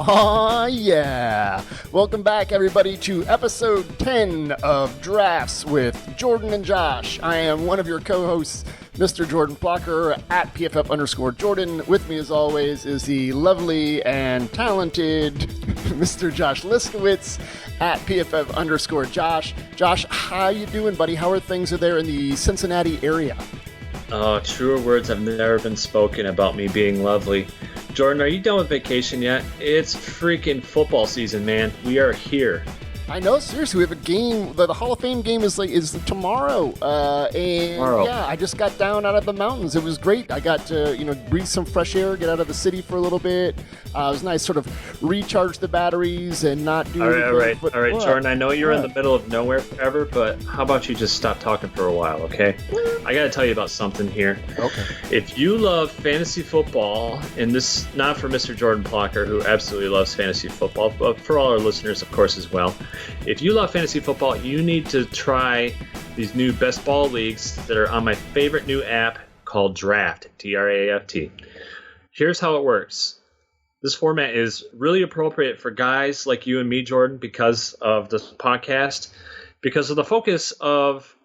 Oh, yeah. Welcome back, everybody, to episode 10 of Drafts with Jordan and Josh. I am one of your co-hosts, Mr. Jordan Blocker, at PFF_Jordan. With me, as always, is the lovely and talented Mr. Josh Liskowitz, at PFF_Josh. Josh, how you doing, buddy? How are things there in the Cincinnati area? Oh, truer words have never been spoken about me being lovely. Jordan, are you done with vacation yet? It's freaking football season, man. We are here. I know, seriously, we have a game. The Hall of Fame game is tomorrow. Tomorrow. Yeah, I just got down out of the mountains. It was great. I got to, breathe some fresh air, get out of the city for a little bit. It was nice, sort of recharge the batteries and not do. All right, Jordan. I know you're in the middle of nowhere forever, but how about you just stop talking for a while, okay? I got to tell you about something here. Okay. If you love fantasy football, and this not for Mr. Jordan Blocker, who absolutely loves fantasy football, but for all our listeners, of course, as well. If you love fantasy football, you need to try these new best ball leagues that are on my favorite new app called Draft, Draft. Here's how it works. This format is really appropriate for guys like you and me, Jordan, because of this podcast, because of the focus of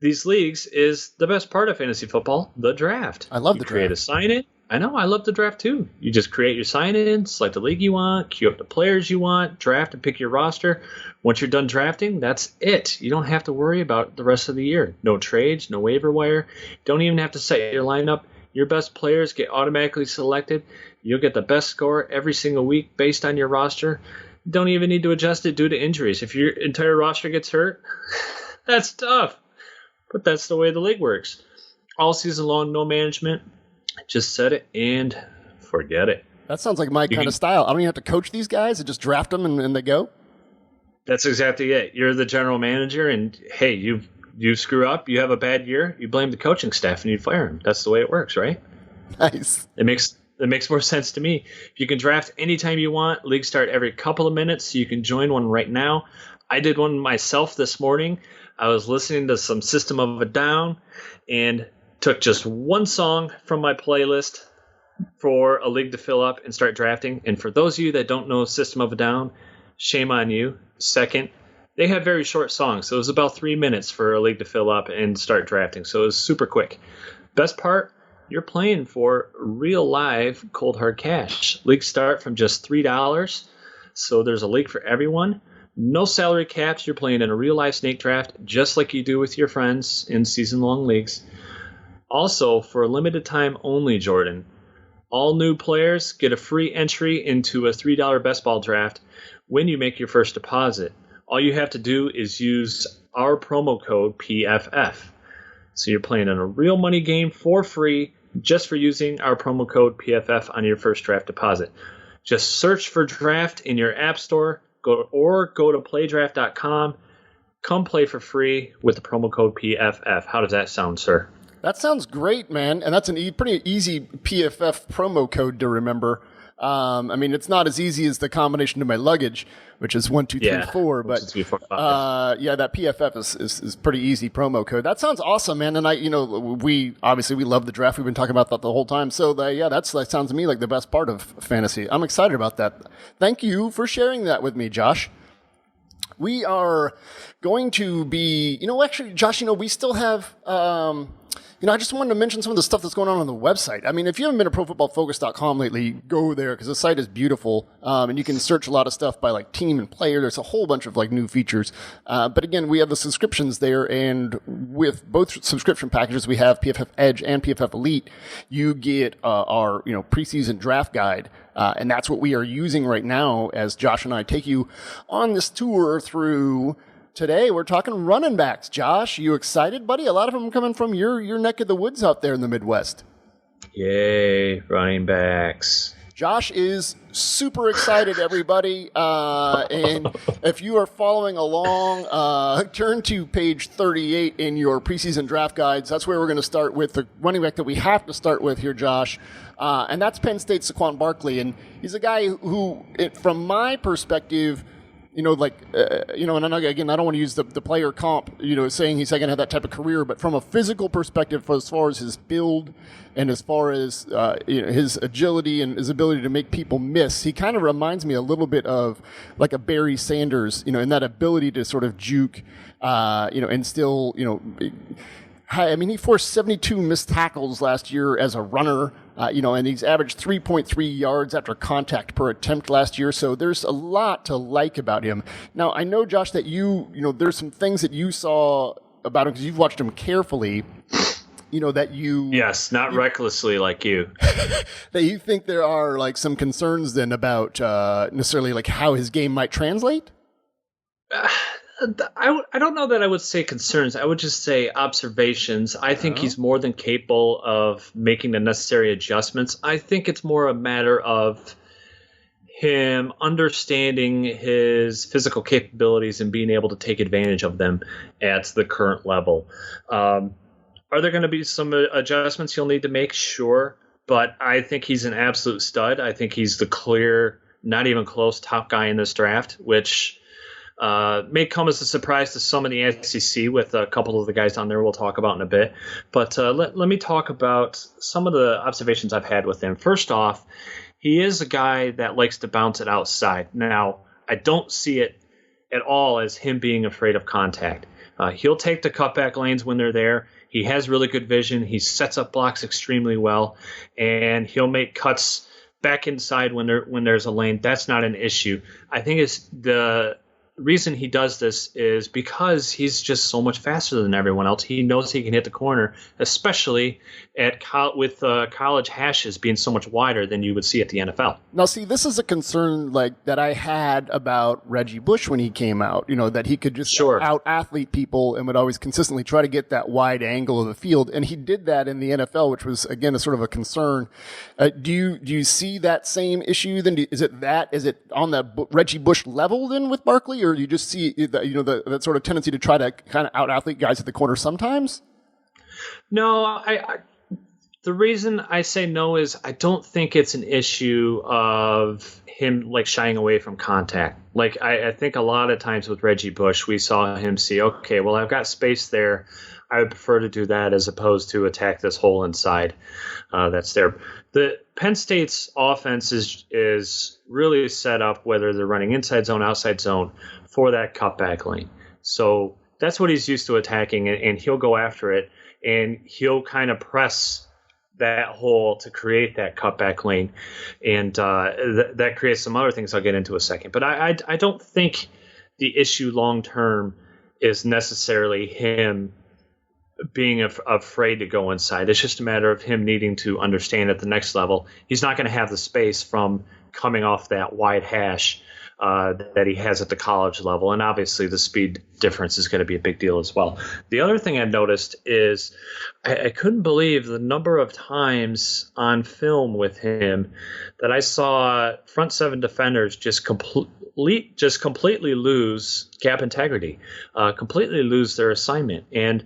these leagues is the best part of fantasy football, the draft. I love the draft. You create a sign-in. I know, I love the draft too. You just create your sign-in, select the league you want, queue up the players you want, draft and pick your roster. Once you're done drafting, that's it. You don't have to worry about the rest of the year. No trades, no waiver wire. Don't even have to set your lineup. Your best players get automatically selected. You'll get the best score every single week based on your roster. Don't even need to adjust it due to injuries. If your entire roster gets hurt, that's tough. But that's the way the league works. All season long, no management. Just set it and forget it. That sounds like my kind of style. I don't even have to coach these guys. I just draft them and they go. That's exactly it. You're the general manager, and hey, you screw up, you have a bad year, you blame the coaching staff and you fire them. That's the way it works, right? Nice. It makes more sense to me. You can draft anytime you want. Leagues start every couple of minutes, so you can join one right now. I did one myself this morning. I was listening to some System of a Down and took just one song from my playlist for a league to fill up and start drafting. And for those of you that don't know System of a Down, shame on you. Second, they have very short songs. So it was about 3 minutes for a league to fill up and start drafting. So it was super quick. Best part, you're playing for real live cold hard cash. Leagues start from just $3. So there's a league for everyone. No salary caps. You're playing in a real life snake draft just like you do with your friends in season long leagues. Also, for a limited time only, Jordan, all new players get a free entry into a $3 best ball draft when you make your first deposit. All you have to do is use our promo code PFF. So you're playing in a real money game for free just for using our promo code PFF on your first draft deposit. Just search for draft in your app store go to playdraft.com. Come play for free with the promo code PFF. How does that sound, sir? That sounds great, man. And that's a pretty easy PFF promo code to remember. It's not as easy as the combination of my luggage, which is 1, 2, 3, 4. But 1, 2, 3, 4, 5. that PFF is pretty easy promo code. That sounds awesome, man. And we love the draft. We've been talking about that the whole time. So that sounds to me like the best part of fantasy. I'm excited about that. Thank you for sharing that with me, Josh. We are going to be, actually, Josh, we still have. I just wanted to mention some of the stuff that's going on the website. I mean, if you haven't been to ProFootballFocus.com lately, go there because the site is beautiful. And you can search a lot of stuff by team and player. There's a whole bunch of new features. But again, we have the subscriptions there. And with both subscription packages, we have PFF Edge and PFF Elite. You get our preseason draft guide. And that's what we are using right now as Josh and I take you on this tour through. Today, we're talking running backs. Josh, you excited, buddy? A lot of them coming from your neck of the woods out there in the Midwest. Yay, running backs. Josh is super excited, everybody. And if you are following along, turn to page 38 in your preseason draft guides. That's where we're going to start with the running back that we have to start with here, Josh. And that's Penn State's Saquon Barkley. And he's a guy who, from my perspective, and again, I don't want to use the player comp, saying he's not going to have that type of career, but from a physical perspective, as far as his build and as far as his agility and his ability to make people miss, he kind of reminds me a little bit of like a Barry Sanders, in that ability to sort of juke, and still, he forced 72 missed tackles last year as a runner, and he's averaged 3.3 yards after contact per attempt last year. So there's a lot to like about him. Now, I know, Josh, that there's some things that you saw about him because you've watched him carefully, that you... Yes, not recklessly like you. That you think there are like some concerns then about necessarily like how his game might translate? I don't know that I would say concerns. I would just say observations. I think he's more than capable of making the necessary adjustments. I think it's more a matter of him understanding his physical capabilities and being able to take advantage of them at the current level. Are there going to be some adjustments he'll need to make? Sure. But I think he's an absolute stud. I think he's the clear, not even close top guy in this draft, which... may come as a surprise to some in the SEC with a couple of the guys on there we'll talk about in a bit. But let me talk about some of the observations I've had with him. First off, he is a guy that likes to bounce it outside. Now, I don't see it at all as him being afraid of contact. He'll take the cutback lanes when they're there. He has really good vision. He sets up blocks extremely well, and he'll make cuts back inside when there's a lane. That's not an issue. I think it's the reason he does this is because he's just so much faster than everyone else. He knows he can hit the corner, especially with college hashes being so much wider than you would see at the NFL. Now, see, this is a concern that I had about Reggie Bush when he came out, that he could just out-athlete people and would always consistently try to get that wide angle of the field. And he did that in the NFL, which was, again, a sort of a concern. Do you see that same issue then? Is it on the Reggie Bush level then with Barkley? Or do you just see that sort of tendency to try to kind of out-athlete guys at the corner sometimes? No, the reason I say no is I don't think it's an issue of him like shying away from contact. Like I think a lot of times with Reggie Bush, we saw him see, okay, well, I've got space there. I would prefer to do that as opposed to attack this hole inside that's there. The Penn State's offense is really set up, whether they're running inside zone, outside zone, for that cutback lane. So that's what he's used to attacking, and he'll go after it, and he'll kind of press that hole to create that cutback lane, and that creates some other things I'll get into in a second. But I don't think the issue long term is necessarily him being afraid to go inside. It's just a matter of him needing to understand at the next level he's not going to have the space from coming off that wide hash that he has at the college level. And obviously the speed difference is going to be a big deal as well. The other thing I've noticed is I couldn't believe the number of times on film with him that I saw front seven defenders just completely lose gap integrity, completely lose their assignment. And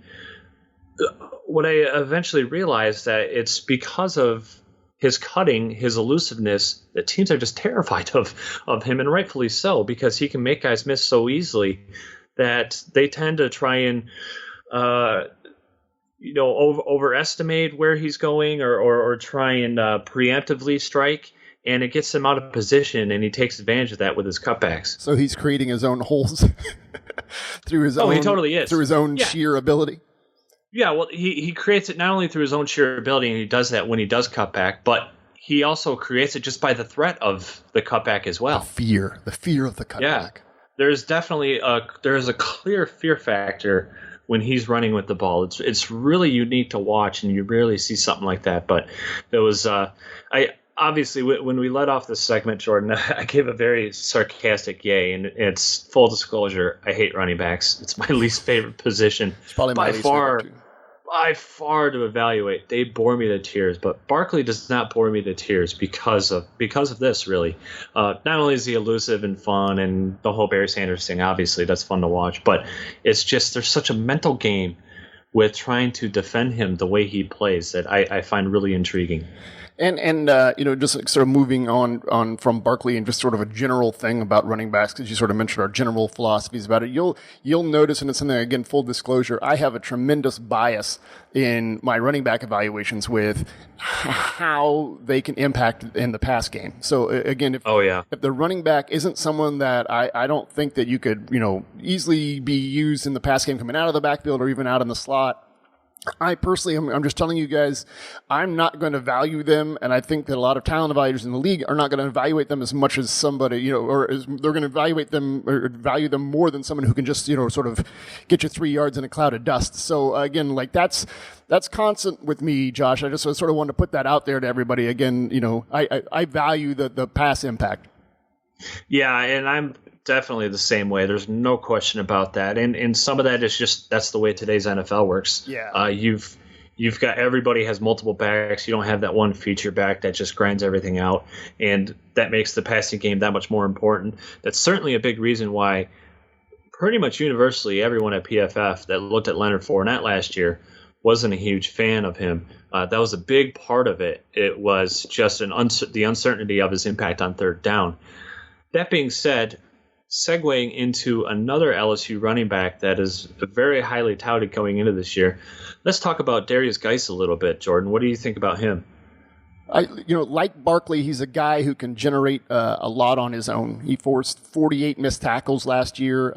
what I eventually realized that it's because of his cutting, his elusiveness, that teams are just terrified of him, and rightfully so, because he can make guys miss so easily that they tend to try and overestimate where he's going or try and preemptively strike, and it gets him out of position, and he takes advantage of that with his cutbacks. So he's creating his own holes through his own. He totally is. Through his own sheer ability. Yeah, well, he creates it not only through his own sheer ability, and he does that when he does cutback, but he also creates it just by the threat of the cutback as well. The fear of the cutback. Yeah, there's definitely a clear fear factor when he's running with the ball. It's really unique to watch, and you rarely see something like that. But there was obviously, when we let off this segment, Jordan, I gave a very sarcastic yay, and it's full disclosure. I hate running backs. It's my least favorite position. It's probably my least favorite too. By far to evaluate. They bore me to tears, but Barkley does not bore me to tears because of this, really. Not only is he elusive and fun, and the whole Barry Sanders thing, obviously, that's fun to watch, but it's just there's such a mental game with trying to defend him the way he plays that I find really intriguing. And just like sort of moving on from Barkley and just sort of a general thing about running backs, because you sort of mentioned our general philosophies about it. You'll notice, and it's something, again, full disclosure, I have a tremendous bias in my running back evaluations with how they can impact in the pass game. So again, if the running back isn't someone that I don't think that you could easily be used in the pass game coming out of the backfield or even out in the slot, I personally, I'm just telling you guys, I'm not going to value them, and I think that a lot of talent evaluators in the league are not going to evaluate them as much as somebody, they're going to evaluate them or value them more than someone who can just, sort of get you 3 yards in a cloud of dust. So again, like that's constant with me, Josh. I just sort of wanted to put that out there to everybody. Again, I value the pass impact. Yeah, and I'm definitely the same way. There's no question about that. And some of that is just that's the way today's NFL works. Yeah. You've got everybody has multiple backs. You don't have that one feature back that just grinds everything out, and that makes the passing game that much more important. That's certainly a big reason why pretty much universally everyone at PFF that looked at Leonard Fournette last year wasn't a huge fan of him. That was a big part of it. It was just the uncertainty of his impact on third down. That being said, segueing into another LSU running back that is very highly touted going into this year, let's talk about Derrius Guice a little bit, Jordan. What do you think about him? Like Barkley, he's a guy who can generate a lot on his own. He forced 48 missed tackles last year.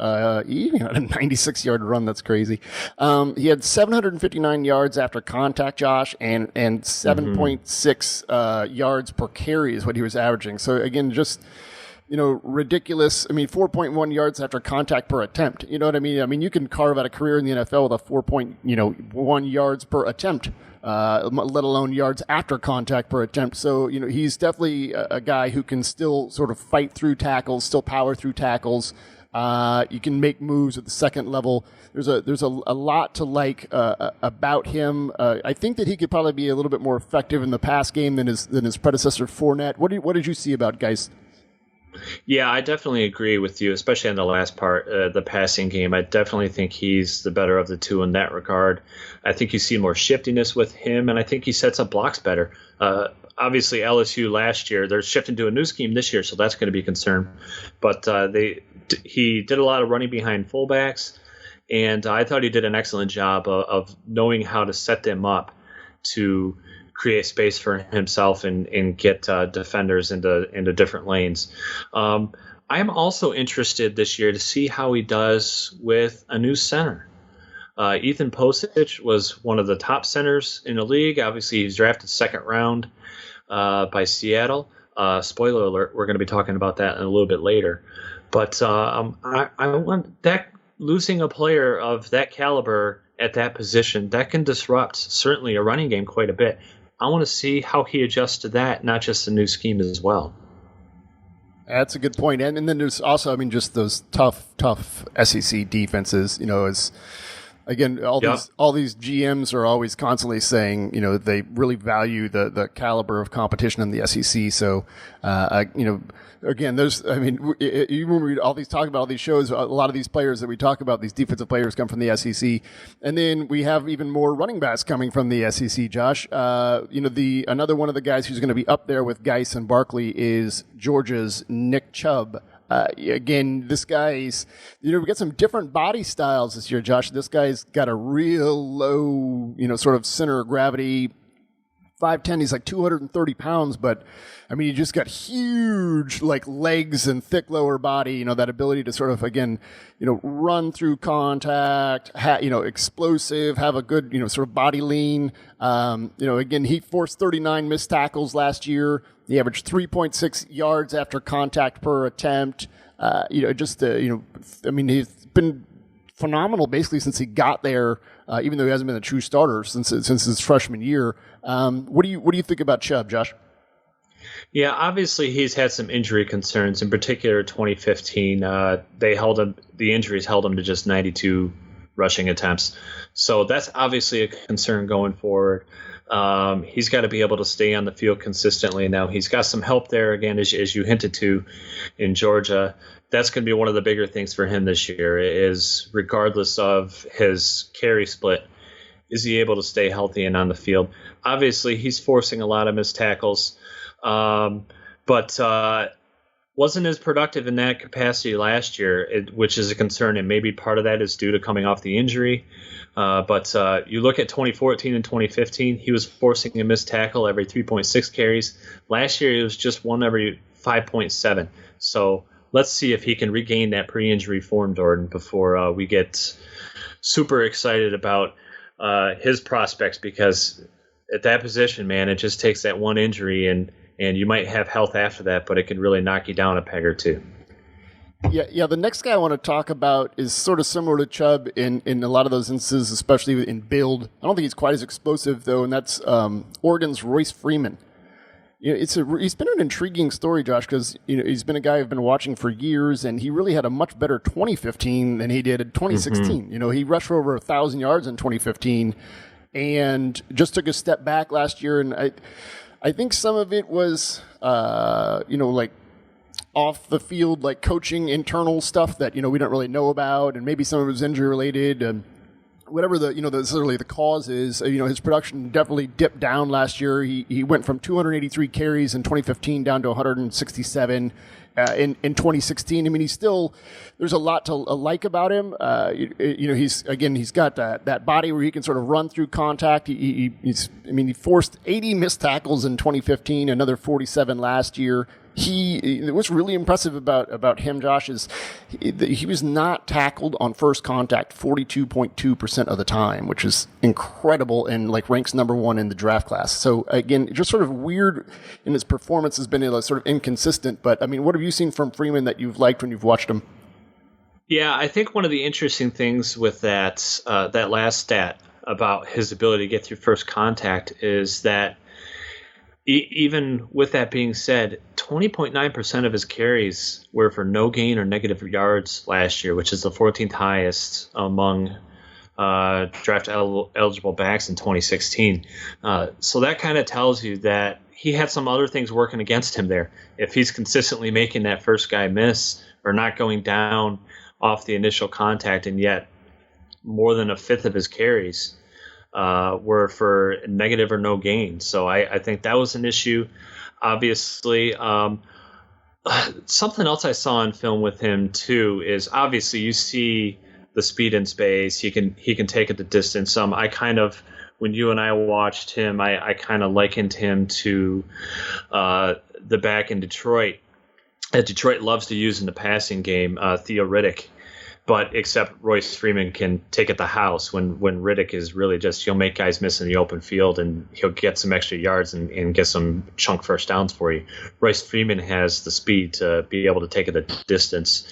He had a 96-yard run. That's crazy. He had 759 yards after contact, Josh, and 7.6 yards per carry is what he was averaging. So again, just ridiculous. I mean, 4.1 yards after contact per attempt. You know what I mean? I mean, you can carve out a career in the NFL with a 4.1 yards per attempt, let alone yards after contact per attempt. So, he's definitely a guy who can still sort of fight through tackles, still power through tackles. You can make moves at the second level. There's a lot to like about him. I think that he could probably be a little bit more effective in the pass game than his predecessor Fournette. What did you see about Guice? Yeah, I definitely agree with you, especially on the last part, the passing game. I definitely think he's the better of the two in that regard. I think you see more shiftiness with him, and I think he sets up blocks better. Obviously, LSU last year, they're shifting to a new scheme this year, so that's going to be a concern. But he did a lot of running behind fullbacks, and I thought he did an excellent job of knowing how to set them up to create space for himself and get defenders into different lanes. I'm also interested this year to see how he does with a new center. Ethan Posich was one of the top centers in the league. Obviously, he's drafted second round by Seattle. Spoiler alert, we're going to be talking about that in a little bit later. But I want that losing a player of that caliber at that position, that can disrupt certainly a running game quite a bit. I want to see how he adjusts to that, not just the new scheme as well. That's a good point. And then there's also, just those tough SEC defenses, as again, all these GMs are always constantly saying, they really value the caliber of competition in the SEC. So, again, you remember all these talk about all these shows, a lot of these players that we talk about, these defensive players come from the SEC. And then we have even more running backs coming from the SEC, Josh. Another one of the guys who's going to be up there with Guice and Barkley is Georgia's Nick Chubb. Again, this guy's, we got some different body styles this year, Josh. This guy's got a real low, sort of center of gravity, 5'10". He's like 230 pounds, but he just got huge legs and thick lower body, that ability to sort of, again, run through contact, explosive, have a good, sort of body lean. Again, he forced 39 missed tackles last year. He averaged 3.6 yards after contact per attempt. He's been phenomenal basically since he got there, even though he hasn't been a true starter since his freshman year. What do you think about Chubb, Josh? Yeah, obviously he's had some injury concerns. In particular, 2015, the injuries held him to just 92 rushing attempts. So that's obviously a concern going forward. He's got to be able to stay on the field consistently. Now, he's got some help there, again, as you hinted to, in Georgia. That's going to be one of the bigger things for him this year is, regardless of his carry split, is he able to stay healthy and on the field? Obviously, he's forcing a lot of missed tackles, but wasn't as productive in that capacity last year, which is a concern, and maybe part of that is due to coming off the injury. But you look at 2014 and 2015, he was forcing a missed tackle every 3.6 carries. Last year, it was just one every 5.7. So let's see if he can regain that pre-injury form, Jordan, before we get super excited about his prospects, because at that position, man, it just takes that one injury, and you might have health after that, but it can really knock you down a peg or two. Yeah. The next guy I want to talk about is sort of similar to Chubb in a lot of those instances, especially in build. I don't think he's quite as explosive though, and that's Oregon's Royce Freeman. He's been an intriguing story, Josh, because he's been a guy I've been watching for years, and he really had a much better 2015 than he did in 2016. Mm-hmm. He rushed for over 1,000 yards in 2015, and just took a step back last year. And I think some of it was, like off the field, like coaching internal stuff that, we don't really know about. And maybe some of it was injury related, and whatever necessarily the cause is, his production definitely dipped down last year. He went from 283 carries in 2015 down to 167 in 2016. I mean, there's a lot to like about him. He's got that body where he can sort of run through contact. He forced 80 missed tackles in 2015, another 47 last year. What's really impressive about him, Josh, is he was not tackled on first contact 42.2% of the time, which is incredible and ranks number one in the draft class. So again, just sort of weird in his performance, has been sort of inconsistent. But I mean, what have you seen from Freeman that you've liked when you've watched him? Yeah, I think one of the interesting things with that last stat about his ability to get through first contact is that even with that being said, 20.9% of his carries were for no gain or negative yards last year, which is the 14th highest among draft eligible backs in 2016. So that kind of tells you that he had some other things working against him there. If he's consistently making that first guy miss or not going down off the initial contact, and yet more than a fifth of his carries were for negative or no gain. So I think that was an issue. Obviously, something else I saw in film with him too is obviously you see the speed in space. He can take it the distance. When you and I watched him, I kind of likened him to the back in Detroit that Detroit loves to use in the passing game, Theo Riddick. But except Royce Freeman can take it the house when Riddick is really he'll make guys miss in the open field, and he'll get some extra yards and get some chunk first downs for you. Royce Freeman has the speed to be able to take it a distance.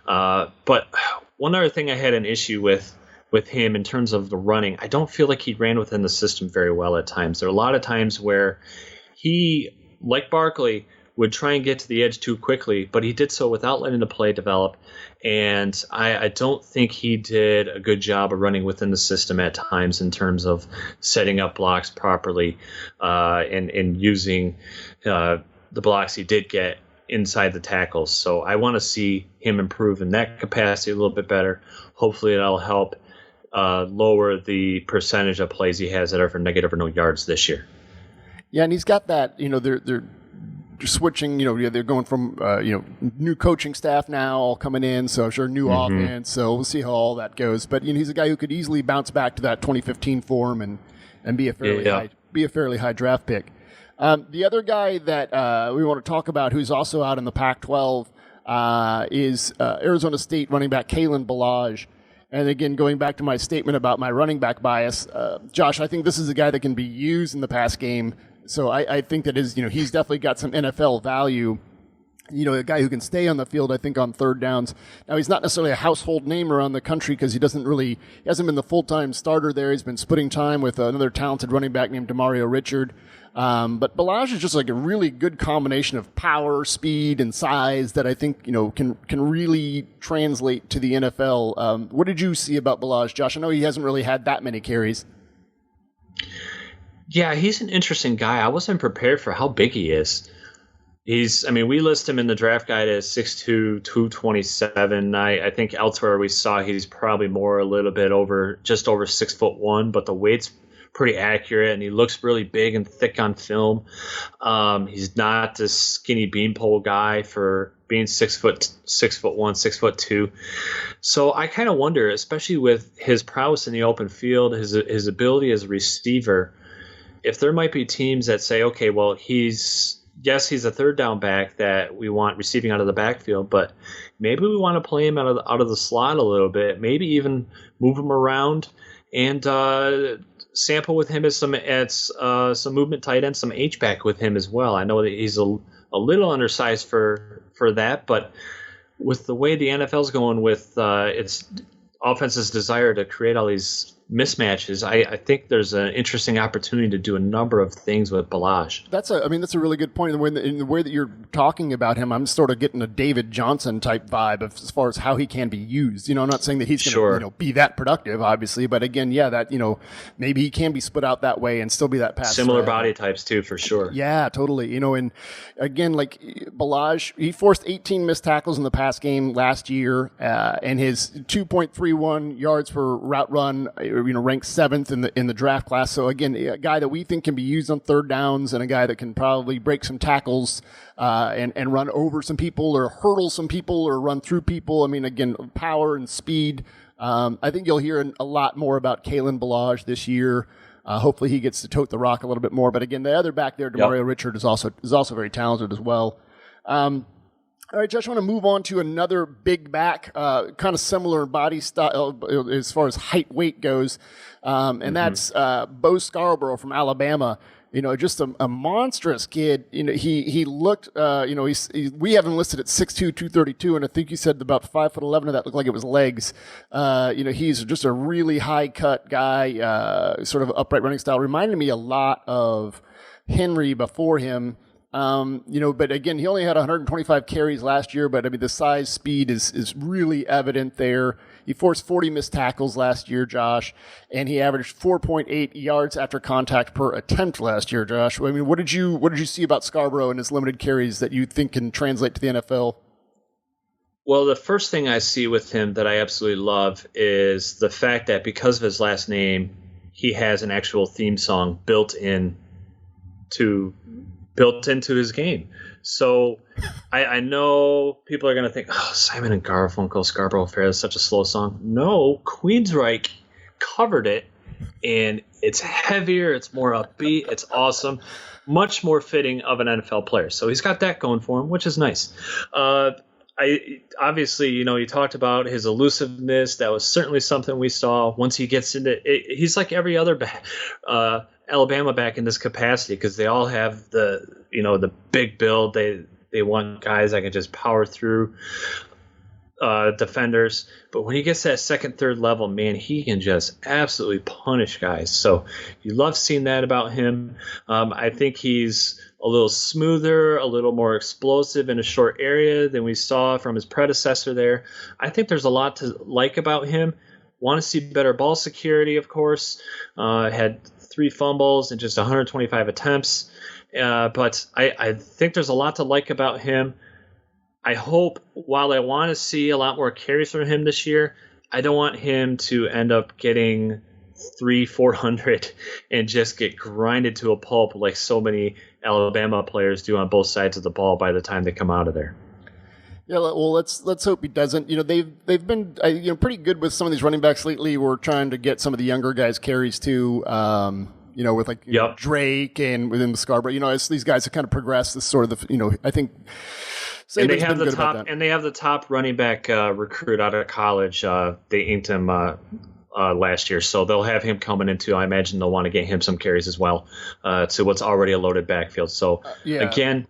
But one other thing I had an issue with him in terms of the running, I don't feel like he ran within the system very well at times. There are a lot of times where he, like Barkley, would try and get to the edge too quickly, but he did so without letting the play develop. And I don't think he did a good job of running within the system at times in terms of setting up blocks properly and using the blocks he did get inside the tackles. So I want to see him improve in that capacity a little bit better. Hopefully that'll help lower the percentage of plays he has that are for negative or no yards this year. Yeah, and he's got that, they're switching, they're going from, new coaching staff now all coming in. So I'm sure new offense. So we'll see how all that goes. But, he's a guy who could easily bounce back to that 2015 form and be a fairly high draft pick. The other guy that we want to talk about who's also out in the Pac-12 is Arizona State running back Kalen Ballage. And again, going back to my statement about my running back bias, Josh, I think this is a guy that can be used in the pass game. So I think that he's definitely got some NFL value. A guy who can stay on the field, I think, on third downs. Now, he's not necessarily a household name around the country because he hasn't been the full-time starter there. He's been splitting time with another talented running back named Demario Richard. But Ballage is just a really good combination of power, speed, and size that I think, can really translate to the NFL. What did you see about Ballage, Josh? I know he hasn't really had that many carries. Yeah, he's an interesting guy. I wasn't prepared for how big he is. We list him in the draft guide as 6'2", 227. I think elsewhere we saw he's probably more a little bit just over 6'1", but the weight's pretty accurate, and he looks really big and thick on film. He's not this skinny beanpole guy for being 6'1", 6'2". So I kind of wonder, especially with his prowess in the open field, his ability as a receiver, if there might be teams that say, okay, well, he's a third down back that we want receiving out of the backfield, but maybe we want to play him out of the slot a little bit, maybe even move him around and sample with him as some movement tight end, some H-back with him as well. I know that he's a little undersized for that, but with the way the NFL's going with its offense's desire to create all these mismatches, I think there's an interesting opportunity to do a number of things with Ballage. That's a really good point. In the way that you're talking about him, I'm sort of getting a David Johnson type vibe as far as how he can be used. I'm not saying that he's going to be that productive, obviously, but again, that maybe he can be split out that way and still be that pass. Similar body types too, for sure. Yeah, totally. And again, like Ballage, he forced 18 missed tackles in the pass game last year, and his 2.31 yards per route run, ranked 7th in the draft class. So again, a guy that we think can be used on third downs, and a guy that can probably break some tackles and run over some people or hurdle some people or run through people. Again, power and speed. I think you'll hear a lot more about Kalen Ballage this year. Hopefully he gets to tote the rock a little bit more. But again, the other back there, Demario Richard, is also very talented as well. All right, Josh, I want to move on to another big back, kind of similar body style as far as height, weight goes, and that's Bo Scarbrough from Alabama. Just a monstrous kid. He looked, we have him listed at 6'2", 232, and I think you said about 5'11" of that looked like it was legs. He's just a really high cut guy, sort of upright running style. Reminded me a lot of Henry before him. But again, he only had 125 carries last year, but the size, speed is really evident there. He forced 40 missed tackles last year, Josh, and he averaged 4.8 yards after contact per attempt last year, Josh. What did you see about Scarbrough and his limited carries that you think can translate to the NFL? Well, the first thing I see with him that I absolutely love is the fact that because of his last name, he has an actual theme song built into his game. So I know people are going to think, Simon and Garfunkel, Scarborough Fair is such a slow song. No, Queensryche covered it, and it's heavier, it's more upbeat, it's awesome, much more fitting of an NFL player. So he's got that going for him, which is nice. Obviously, you talked about his elusiveness. That was certainly something we saw once he gets into it. He's like every other Alabama back in this capacity, because they all have the big build. They want guys that can just power through defenders. But when he gets that second, third level, man, he can just absolutely punish guys. So you love seeing that about him. I think he's a little smoother, a little more explosive in a short area than we saw from his predecessor there. I think there's a lot to like about him. Want to see better ball security, of course. Had 3 fumbles and just 125 attempts. But I think there's a lot to like about him. I hope, while I want to see a lot more carries from him this year, I don't want him to end up getting 300-400 and just get grinded to a pulp like so many Alabama players do on both sides of the ball by the time they come out of there. Yeah, well, let's hope he doesn't. They've been pretty good with some of these running backs lately. We're trying to get some of the younger guys carries too. With Drake and within the Scarborough. As these guys have kind of progressed, this sort of I think. And they have the top running back recruit out of college. They inked him last year, so they'll have him coming into. I imagine they'll want to get him some carries as well to what's already a loaded backfield. So again,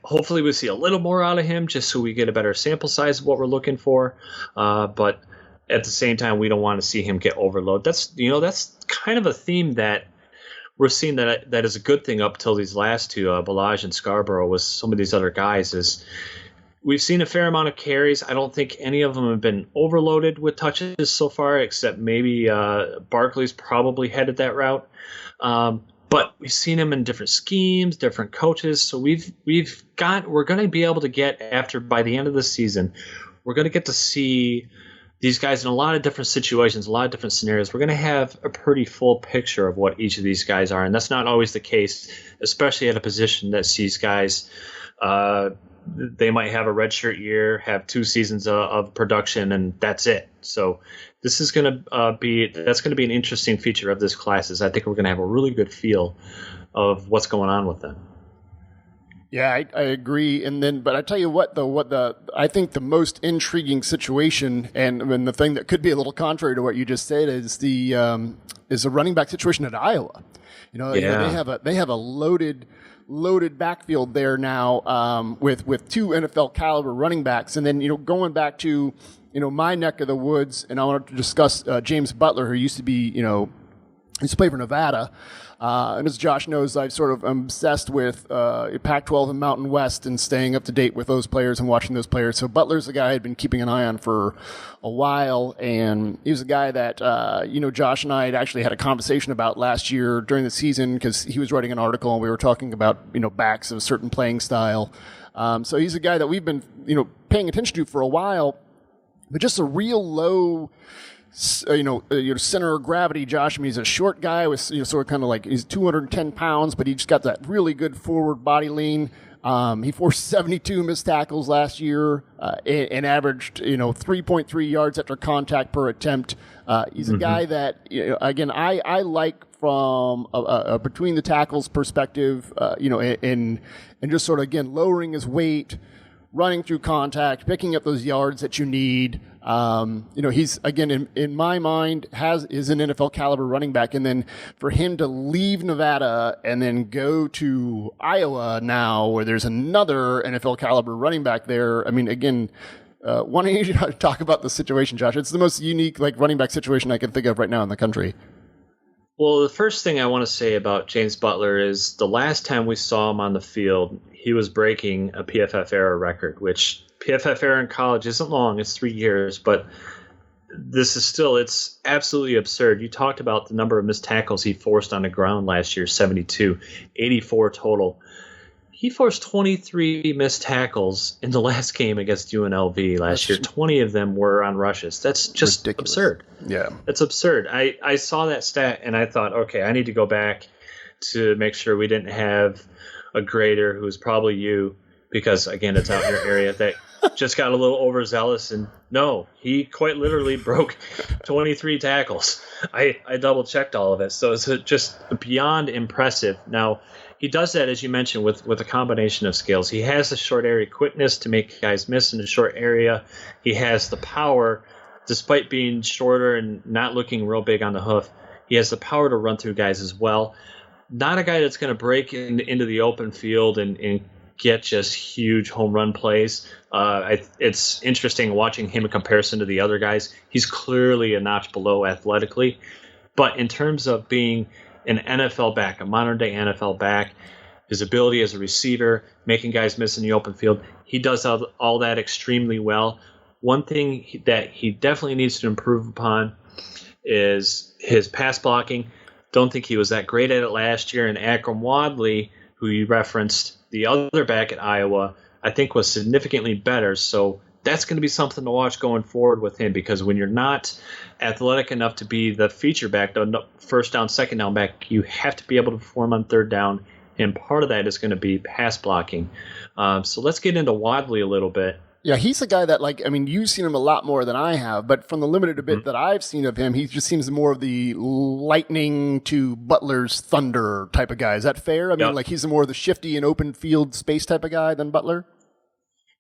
hopefully we see a little more out of him, just so we get a better sample size of what we're looking for. But at the same time, we don't want to see him get overloaded. That's kind of a theme that we're seeing that is a good thing up till these last two, Ballage and Scarborough, with some of these other guys, is we've seen a fair amount of carries. I don't think any of them have been overloaded with touches so far, except maybe Barkley's probably headed that route. But we've seen him in different schemes, different coaches. So we're going to be able to get by the end of the season, we're going to get to see these guys in a lot of different situations, a lot of different scenarios. We're going to have a pretty full picture of what each of these guys are. And that's not always the case, especially at a position that sees guys, they might have a redshirt year, have 2 seasons of production, and that's it. So this is going to be an interesting feature of this class. Is I think we're going to have a really good feel of what's going on with them. Yeah, I agree. But I tell you what, though, I think the most intriguing situation, and the thing that could be a little contrary to what you just said, is the running back situation at Iowa. They have a loaded backfield there now with 2 NFL caliber running backs, and then going back to my neck of the woods, and I want to discuss James Butler, who used to play for Nevada. And as Josh knows, I'm obsessed with Pac-12 and Mountain West and staying up to date with those players and watching those players. So Butler's a guy I'd been keeping an eye on for a while, and he was a guy that Josh and I had actually had a conversation about last year during the season because he was writing an article and we were talking about backs of a certain playing style. So he's a guy that we've been paying attention to for a while, but just a real low center of gravity, Josh. I mean, he's a short guy with, sort of kind of like he's 210 pounds, but he just got that really good forward body lean. He forced 72 missed tackles last year and averaged, 3.3 yards after contact per attempt. He's a guy that, again, I like from a between the tackles perspective, and just sort of, again, lowering his weight, running through contact, picking up those yards that you need. He's, again, in my mind, is an NFL caliber running back. And then for him to leave Nevada and then go to Iowa now, where there's another NFL caliber running back there. I mean, again, why don't you talk about the situation, Josh? It's the most unique, running back situation I can think of right now in the country. Well, the first thing I want to say about James Butler is the last time we saw him on the field, he was breaking a PFF era record, which PFF era in college isn't long. It's 3 years, but it's absolutely absurd. You talked about the number of missed tackles he forced on the ground last year, 72, 84 total. He forced 23 missed tackles in the last game against UNLV last year. 20 of them were on rushes. That's just ridiculous. Absurd. Yeah. That's absurd. I saw that stat and I thought, okay, I need to go back to make sure we didn't have a grader who was probably you, because, again, it's out in your area, that just got a little overzealous. And no, he quite literally broke 23 tackles. I double-checked all of it. So it's just beyond impressive. Now, he does that, as you mentioned, with a combination of skills. He has the short area quickness to make guys miss in the short area. He has the power, despite being shorter and not looking real big on the hoof. He has the power to run through guys as well. Not a guy that's going to break into the open field and get just huge home run plays. It's interesting watching him in comparison to the other guys. He's clearly a notch below athletically. But in terms of being an NFL back, a modern-day NFL back, his ability as a receiver, making guys miss in the open field, he does all that extremely well. One thing that he definitely needs to improve upon is his pass blocking. Don't think he was that great at it last year. And Akrum Wadley, who you referenced, the other back at Iowa, I think was significantly better. So that's going to be something to watch going forward with him, because when you're not athletic enough to be the feature back, the first down, second down back, you have to be able to perform on third down. And part of that is going to be pass blocking. So let's get into Wadley a little bit. Yeah, he's a guy that, you've seen him a lot more than I have, but from the limited bit that I've seen of him, he just seems more of the lightning to Butler's thunder type of guy. Is that fair? I mean, he's more of the shifty and open field space type of guy than Butler?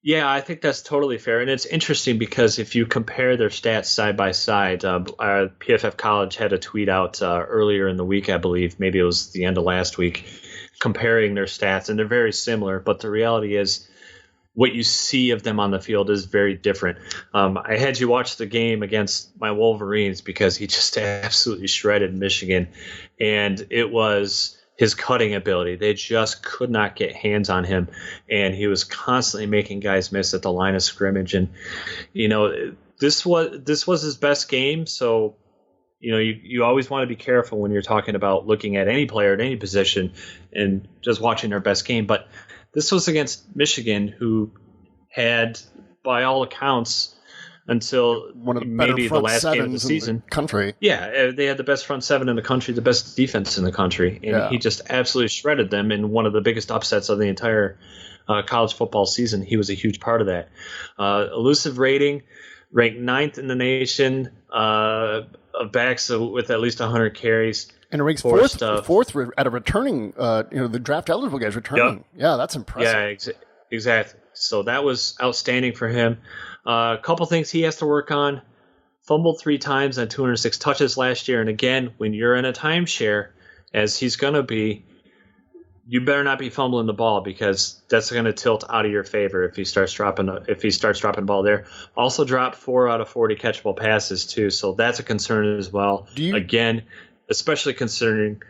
Yeah, I think that's totally fair. And it's interesting because if you compare their stats side by side, PFF College had a tweet out earlier in the week, I believe, maybe it was the end of last week, comparing their stats, and they're very similar. But the reality is, what you see of them on the field is very different. I had you watch the game against my Wolverines because he just absolutely shredded Michigan, and it was his cutting ability. They just could not get hands on him, and he was constantly making guys miss at the line of scrimmage. And this was his best game, so you always want to be careful when you're talking about looking at any player at any position and just watching their best game. But this was against Michigan, who had, by all accounts, until one of the maybe the last game of the season, in the country. Yeah, they had the best front seven in the country, the best defense in the country, and he just absolutely shredded them in one of the biggest upsets of the entire college football season. He was a huge part of that. Elusive rating, ranked 9th in the nation of backs with at least 100 carries. And it ranks fourth at a returning, the draft eligible guys returning. Yep. Yeah, that's impressive. Yeah, exactly. So that was outstanding for him. A couple things he has to work on. Fumbled 3 times on 206 touches last year. And again, when you're in a timeshare, as he's going to be, you better not be fumbling the ball, because that's going to tilt out of your favor if he starts dropping the ball there. Also dropped 4 out of 40 catchable passes too, so that's a concern as well. Again, especially considering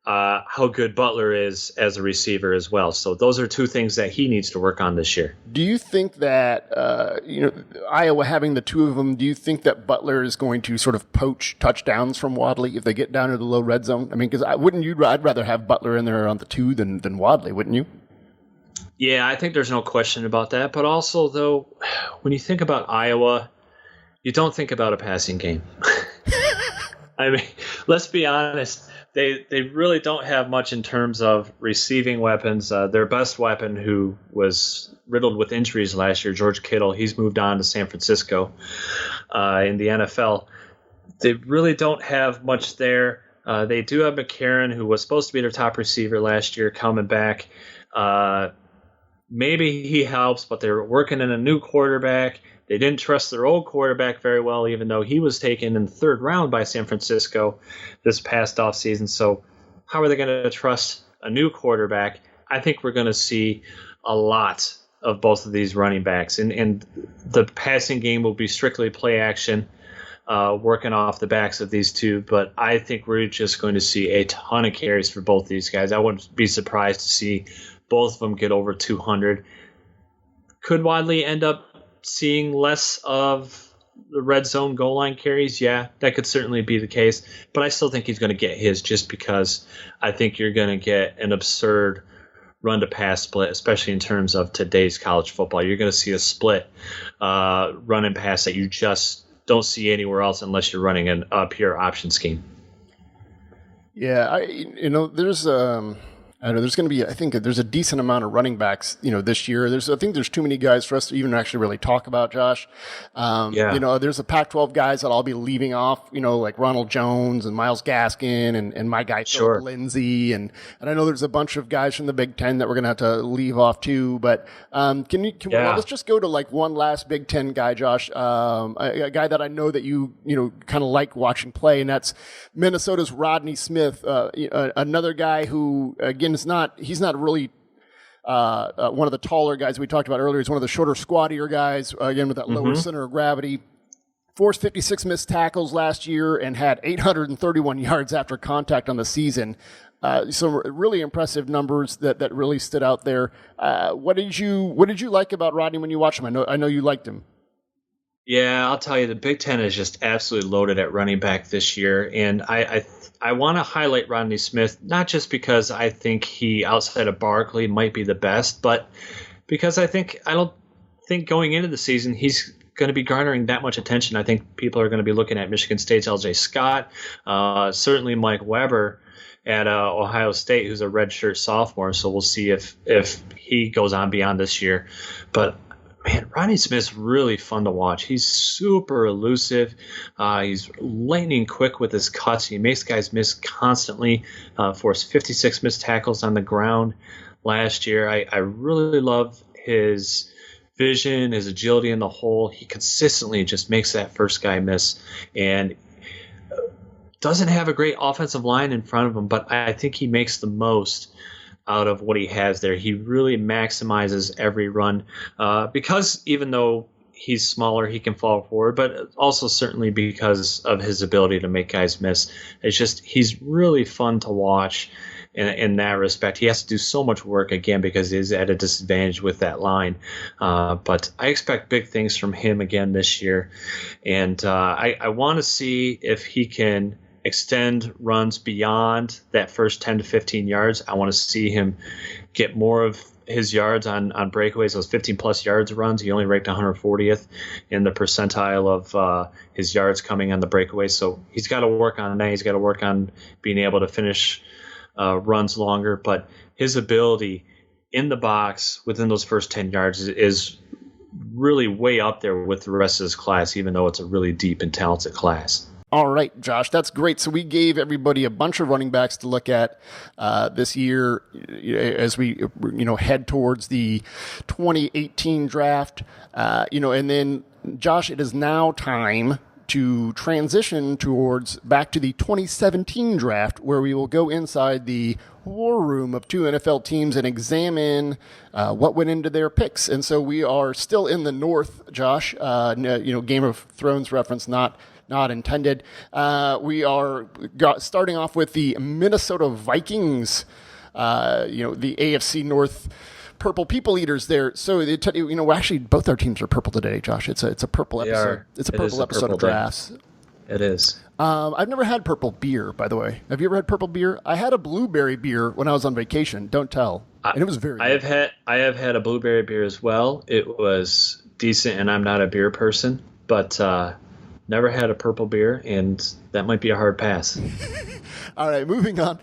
how good Butler is as a receiver as well. So those are 2 things that he needs to work on this year. Do you think that, Iowa having the 2 of them, do you think that Butler is going to sort of poach touchdowns from Wadley if they get down to the low red zone? I mean, because I'd rather have Butler in there on the 2 than Wadley, wouldn't you? Yeah, I think there's no question about that. But also, though, when you think about Iowa, you don't think about a passing game. I mean, let's be honest. They really don't have much in terms of receiving weapons. Their best weapon, who was riddled with injuries last year, George Kittle, he's moved on to San Francisco in the NFL. They really don't have much there. They do have McCarron, who was supposed to be their top receiver last year, coming back. Maybe he helps, but they're working in a new quarterback. They didn't trust their old quarterback very well, even though he was taken in the 3rd round by San Francisco this past offseason. So how are they going to trust a new quarterback? I think we're going to see a lot of both of these running backs. And the passing game will be strictly play action, working off the backs of these 2. But I think we're just going to see a ton of carries for both these guys. I wouldn't be surprised to see both of them get over 200. Could Wadley end up seeing less of the red zone goal line carries? Yeah, that could certainly be the case. But I still think he's going to get his, just because I think you're going to get an absurd run-to-pass split, especially in terms of today's college football. You're going to see a split run and pass that you just don't see anywhere else unless you're running a pure option scheme. Yeah, there's I know there's going to be, I think there's a decent amount of running backs, this year. I think there's too many guys for us to even actually really talk about, Josh. There's the Pac-12 guys that I'll be leaving off, like Ronald Jones and Myles Gaskin and my guy, Philip Lindsay. And I know there's a bunch of guys from the Big Ten that we're going to have to leave off too. But let's just go to like one last Big Ten guy, Josh, a guy that I know that you kind of like watching play, and that's Minnesota's Rodney Smith, another guy who, again, he's not really one of the taller guys we talked about earlier. He's one of the shorter, squattier guys, again, with that lower center of gravity. Forced 56 missed tackles last year and had 831 yards after contact on the season. Some really impressive numbers that really stood out there. What did you like about Rodney when you watched him? I know you liked him. Yeah, I'll tell you, the Big Ten is just absolutely loaded at running back this year, and I want to highlight Rodney Smith, not just because I think he, outside of Barkley, might be the best, but because I don't think going into the season he's going to be garnering that much attention. I think people are going to be looking at Michigan State's L.J. Scott, certainly Mike Weber at Ohio State, who's a redshirt sophomore. So we'll see if he goes on beyond this year. But man, Rodney Smith's really fun to watch. He's super elusive. He's lightning quick with his cuts. He makes guys miss constantly. Forced 56 missed tackles on the ground last year. I really love his vision, his agility in the hole. He consistently just makes that first guy miss. And doesn't have a great offensive line in front of him, but I think he makes the most out of what he has there. He really maximizes every run because even though he's smaller, he can fall forward, but also certainly because of his ability to make guys miss. It's just he's really fun to watch in that respect. He has to do so much work, again, because he's at a disadvantage with that line. But I expect big things from him again this year. And I want to see if he can extend runs beyond that first 10 to 15 yards. I want to see him get more of his yards on breakaways, those 15-plus yards runs. He only ranked 140th in the percentile of his yards coming on the breakaways. So he's got to work on that. He's got to work on being able to finish runs longer. But his ability in the box within those first 10 yards is really way up there with the rest of this class, even though it's a really deep and talented class. All right, Josh, that's great. So we gave everybody a bunch of running backs to look at this year as we head towards the 2018 draft. And then, Josh, it is now time to transition back to the 2017 draft, where we will go inside the war room of two NFL teams and examine what went into their picks. And so we are still in the North, Josh. Game of Thrones reference, not intended. We are starting off with the Minnesota Vikings, the AFC North purple people eaters there. So, actually both our teams are purple today, Josh. It's a purple episode. It's a purple episode of drafts. It is. I've never had purple beer, by the way. Have you ever had purple beer? I had a blueberry beer when I was on vacation. Don't tell. And it was very good. I have had a blueberry beer as well. It was decent, and I'm not a beer person, but never had a purple beer, and that might be a hard pass. All right, moving on.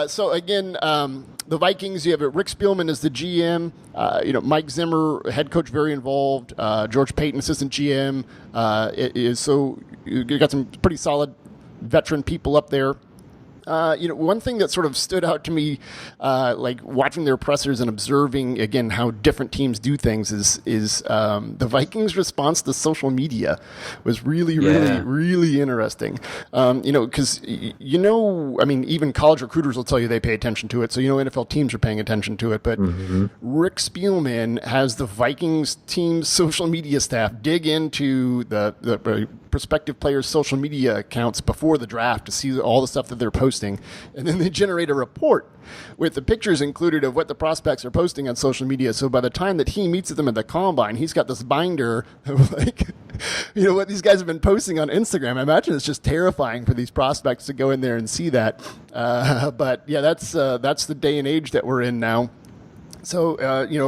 So again, the Vikings, you have Rick Spielman as the GM. Mike Zimmer, head coach, very involved. George Payton, assistant GM. So you got some pretty solid veteran people up there. One thing that sort of stood out to me, like watching their pressers and observing again how different teams do things, is the Vikings' response to social media was really interesting. Because even college recruiters will tell you they pay attention to it. So NFL teams are paying attention to it. But Rick Spielman has the Vikings team's social media staff dig into the prospective players' social media accounts before the draft to see all the stuff that they're posting, and then they generate a report with the pictures included of what the prospects are posting on social media. So by the time that he meets them at the combine, he's got this binder of what these guys have been posting on Instagram. I imagine it's just terrifying for these prospects to go in there and see that. But yeah, that's the day and age that we're in now. So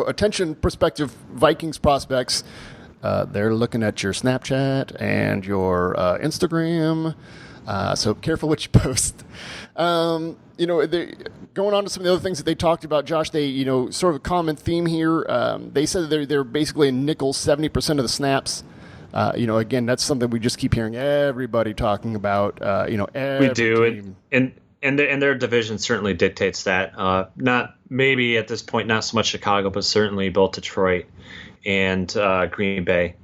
attention, prospective Vikings prospects. They're looking at your Snapchat and your Instagram, so careful what you post. Going on to some of the other things that they talked about, Josh, they, sort of a common theme here. They said that they're basically in nickel 70% of the snaps. Again, that's something we just keep hearing everybody talking about. We do, and their division certainly dictates that. Not maybe at this point, not so much Chicago, but certainly both Detroit and Green Bay.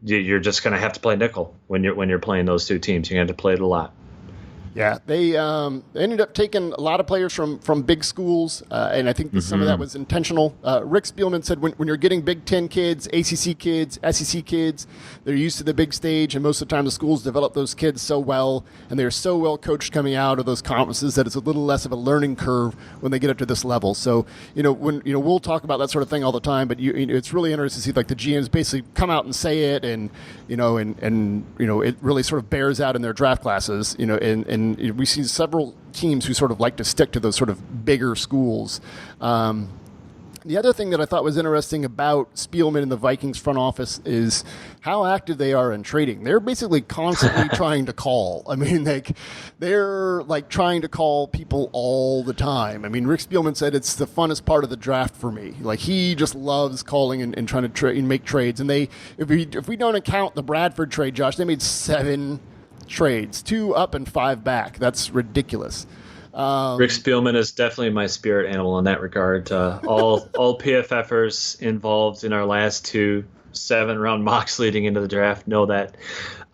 You're just going to have to play nickel when you're playing those two teams. You're going to have to play it a lot. Yeah, they ended up taking a lot of players from big schools, and I think some of that was intentional. Rick Spielman said when you're getting Big Ten kids, ACC kids, SEC kids, they're used to the big stage, and most of the time the schools develop those kids so well, and they're so well coached coming out of those conferences that it's a little less of a learning curve when they get up to this level. So, we'll talk about that sort of thing all the time, but it's really interesting to see like the GMs basically come out and say it, and it really sort of bears out in their draft classes, and we see several teams who sort of like to stick to those sort of bigger schools. The other thing that I thought was interesting about Spielman and the Vikings front office is how active they are in trading. They're basically constantly trying to call. I mean, they're trying to call people all the time. I mean, Rick Spielman said it's the funnest part of the draft for me. Like, he just loves calling and trying to make trades. And if we don't account the Bradford trade, Josh, they made 7 trades, 2 up and 5 back. That's ridiculous. Rick Spielman is definitely my spirit animal in that regard. All PFFers involved in our last 2 7-round mocks leading into the draft know that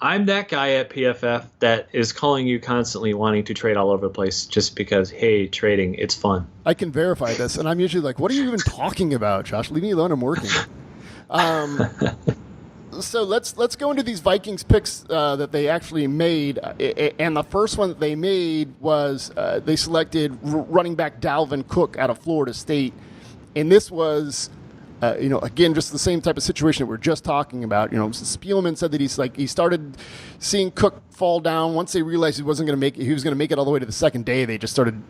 I'm that guy at PFF that is calling you constantly wanting to trade all over the place just because, hey, trading, it's fun. I can verify this, and I'm usually like, what are you even talking about, Josh? Leave me alone, I'm working. So let's go into these Vikings picks that they actually made, and the first one that they made was they selected running back Dalvin Cook out of Florida State, and this was again, just the same type of situation that we're just talking about. Spielman said that he started seeing Cook fall down once they realized he was going to make it all the way to the second day. They just started,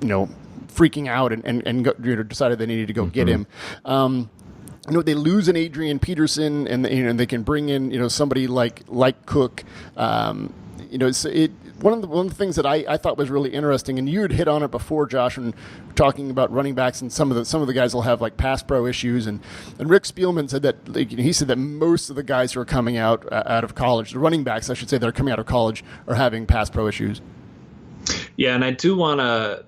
freaking out and decided they needed to go get him. They lose an Adrian Peterson, and they can bring in somebody like Cook. One of the things that I thought was really interesting, and you had hit on it before, Josh, when talking about running backs, and some of the guys will have like pass pro issues, and Rick Spielman said that he said that most of the guys who are coming out of college, the running backs, I should say, that are coming out of college, are having pass pro issues. Yeah, and I do want to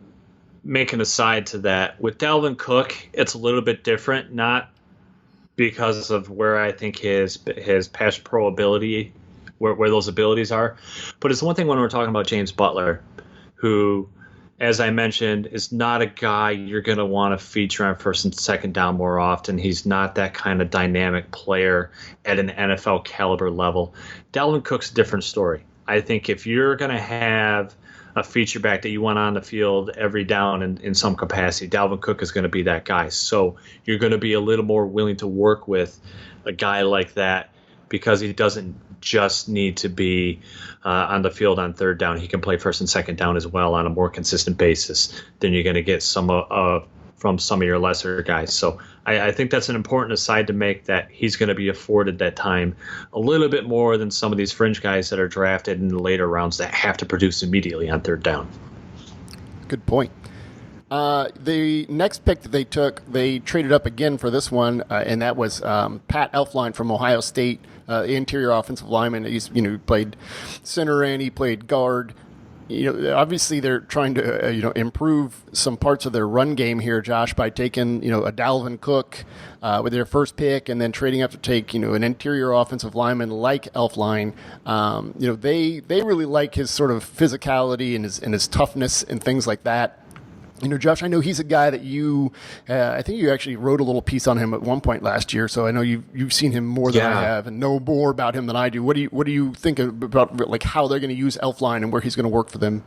make an aside to that. With Dalvin Cook, it's a little bit different, not because of where I think his pass pro ability, where those abilities are. But it's one thing when we're talking about James Butler, who, as I mentioned, is not a guy you're going to want to feature on first and second down more often. He's not that kind of dynamic player at an NFL caliber level. Dalvin Cook's a different story. I think if you're going to have a feature back that you want on the field every down in some capacity, Dalvin Cook is going to be that guy. So you're going to be a little more willing to work with a guy like that, because he doesn't just need to be on the field on third down. He can play first and second down as well on a more consistent basis than you're going to get from some of your lesser guys. So I think that's an important aside to make, that he's going to be afforded that time a little bit more than some of these fringe guys that are drafted in the later rounds that have to produce immediately on third down. Good point. The next pick that they took, they traded up again for this one, and that was Pat Elflein from Ohio State, interior offensive lineman. He's played center and he played guard. Obviously they're trying to improve some parts of their run game here, Josh, by taking a Dalvin Cook with their first pick, and then trading up to take an interior offensive lineman like Elflein. They really like his sort of physicality and his toughness and things like that. Josh, I know he's a guy that I think you actually wrote a little piece on him at one point last year. So I know you've seen him more than I have, and know more about him than I do. What do you think about like how they're going to use Elflein and where he's going to work for them?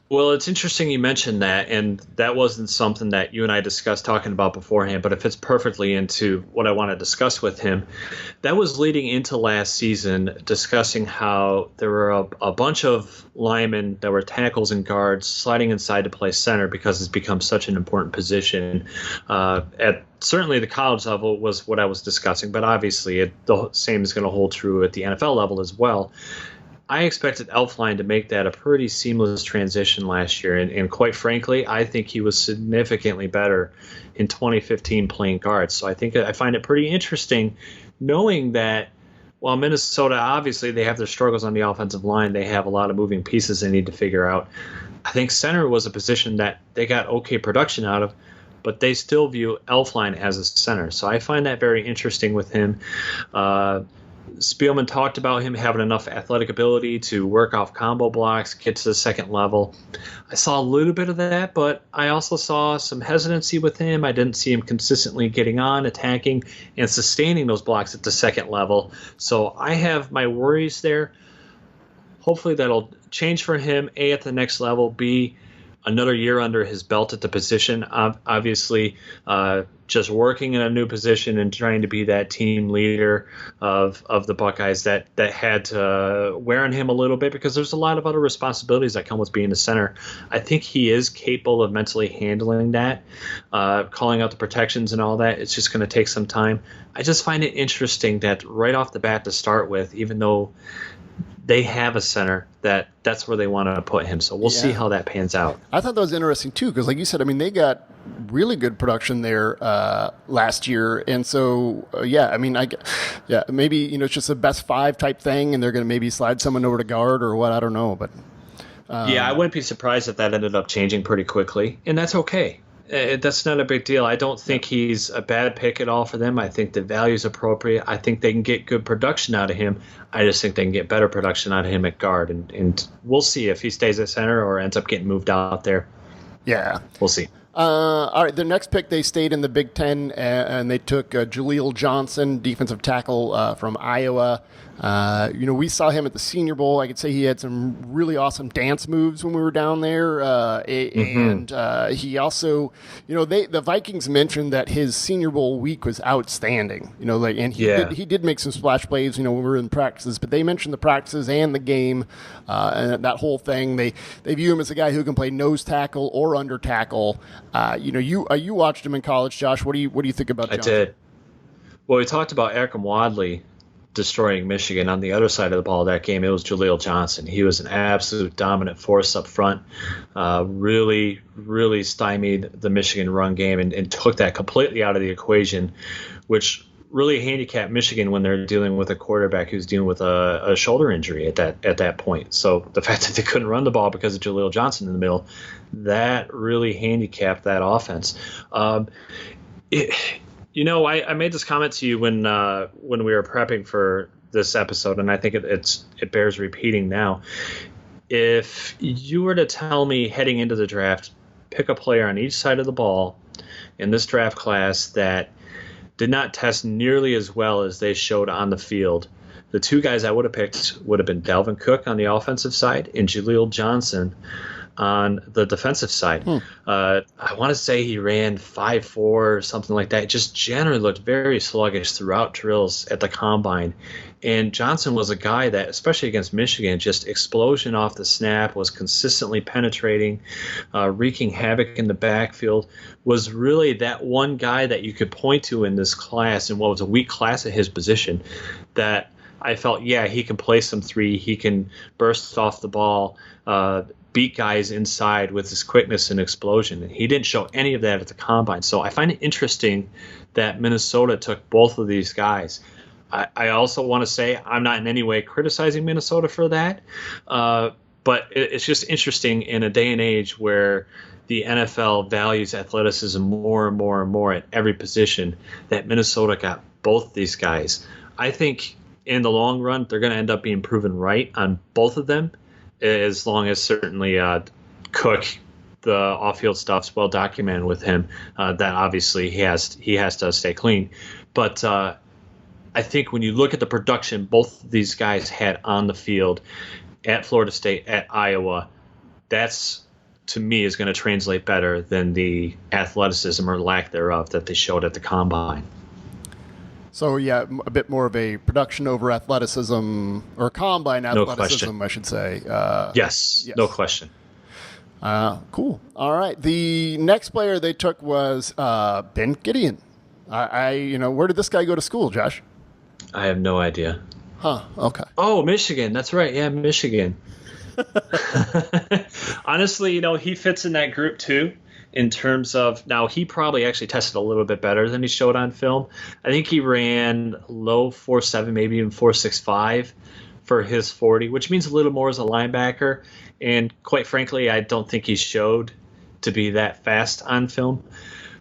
Well, it's interesting you mentioned that, and that wasn't something that you and I discussed talking about beforehand, but it fits perfectly into what I want to discuss with him. That was leading into last season, discussing how there were a bunch of linemen that were tackles and guards sliding inside to play center, because it's become such an important position. At certainly the college level was what I was discussing, but obviously the same is going to hold true at the NFL level as well. I expected Elflein to make that a pretty seamless transition last year, and quite frankly, I think he was significantly better in 2015 playing guard. So I find it pretty interesting, knowing that while Minnesota, obviously they have their struggles on the offensive line, they have a lot of moving pieces they need to figure out. I think center was a position that they got okay production out of, but they still view Elflein as a center. So I find that very interesting with him. Spielman talked about him having enough athletic ability to work off combo blocks, get to the second level. I saw a little bit of that, but I also saw some hesitancy with him. I didn't see him consistently getting on, attacking, and sustaining those blocks at the second level. So I have my worries there. Hopefully that'll change for him, A, at the next level, B, another year under his belt at the position. Obviously, just working in a new position and trying to be that team leader of the Buckeyes that had to wear on him a little bit, because there's a lot of other responsibilities that come with being the center. I think he is capable of mentally handling that, calling out the protections and all that. It's just going to take some time. I just find it interesting that right off the bat to start with, even though they have a center, that's where they want to put him. So we'll see how that pans out. I thought that was interesting too, because like you said, I mean, they got really good production there last year, and so maybe it's just a best five type thing, and they're going to maybe slide someone over to guard or what, I don't know, but I wouldn't be surprised if that ended up changing pretty quickly, and that's okay. That's not a big deal. I don't think he's a bad pick at all for them. I think the value is appropriate. I think they can get good production out of him. I just think they can get better production out of him at guard. And we'll see if he stays at center or ends up getting moved out there. Yeah. We'll see. All right, the next pick, they stayed in the Big Ten, and they took Jaleel Johnson, defensive tackle from Iowa. We saw him at the Senior Bowl. I could say he had some really awesome dance moves when we were down there. And he also, the Vikings mentioned that his Senior Bowl week was outstanding. And he did make some splash plays, when we were in practices. But they mentioned the practices and the game, and that whole thing. They view him as a guy who can play nose tackle or under tackle. You watched him in college, Josh. What do you think about Johnson? I did. Well, we talked about Akrum Wadley destroying Michigan. On the other side of the ball that game, it was Jaleel Johnson. He was an absolute dominant force up front, really, really stymied the Michigan run game and took that completely out of the equation, which really handicapped Michigan when they're dealing with a quarterback who's dealing with a shoulder injury at that point. So the fact that they couldn't run the ball because of Jaleel Johnson in the middle, that really handicapped that offense. I made this comment to you when we were prepping for this episode, and I think it bears repeating now. If you were to tell me heading into the draft, pick a player on each side of the ball in this draft class that did not test nearly as well as they showed on the field, the two guys I would have picked would have been Dalvin Cook on the offensive side and Jaleel Johnson on the defensive side. I want to say he ran 5.4 or something like that. Just generally looked very sluggish throughout drills at the combine. And Johnson was a guy that, especially against Michigan, just explosion off the snap, was consistently penetrating, wreaking havoc in the backfield, was really that one guy that you could point to in this class, in what was a weak class at his position, that I felt, he can play some three, he can burst off the ball, beat guys inside with his quickness and explosion. And he didn't show any of that at the combine. So I find it interesting that Minnesota took both of these guys. I also want to say I'm not in any way criticizing Minnesota for that, but it's just interesting in a day and age where the NFL values athleticism more and more and more at every position, that Minnesota got both these guys. I think in the long run, they're going to end up being proven right on both of them, as long as certainly Cook, the off-field stuff's well documented with him. That obviously he has to stay clean. But I think when you look at the production both of these guys had on the field at Florida State, at Iowa, that's, to me, is going to translate better than the athleticism or lack thereof that they showed at the combine. So, a bit more of a production over athleticism, or combine athleticism, I should say. Yes, no question. Cool. All right. The next player they took was Ben Gideon. Where did this guy go to school, Josh? I have no idea. Huh. Okay. Oh, Michigan. That's right. Yeah, Michigan. Honestly, he fits in that group too. In terms of, now he probably actually tested a little bit better than he showed on film. I think he ran low 4.7, maybe even 4.65 for his 40, which means a little more as a linebacker. And quite frankly, I don't think he showed to be that fast on film.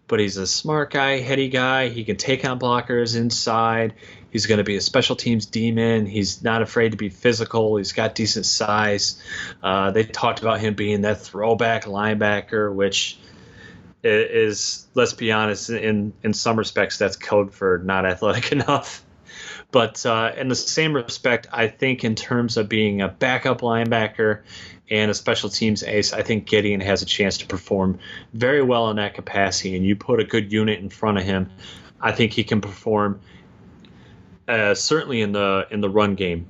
But he's a smart guy, heady guy. He can take on blockers inside. He's going to be a special teams demon. He's not afraid to be physical. He's got decent size. They talked about him being that throwback linebacker, which is, let's be honest, in some respects, that's code for not athletic enough. But in the same respect, I think in terms of being a backup linebacker and a special teams ace, I think Gideon has a chance to perform very well in that capacity. And you put a good unit in front of him, I think he can perform certainly in the run game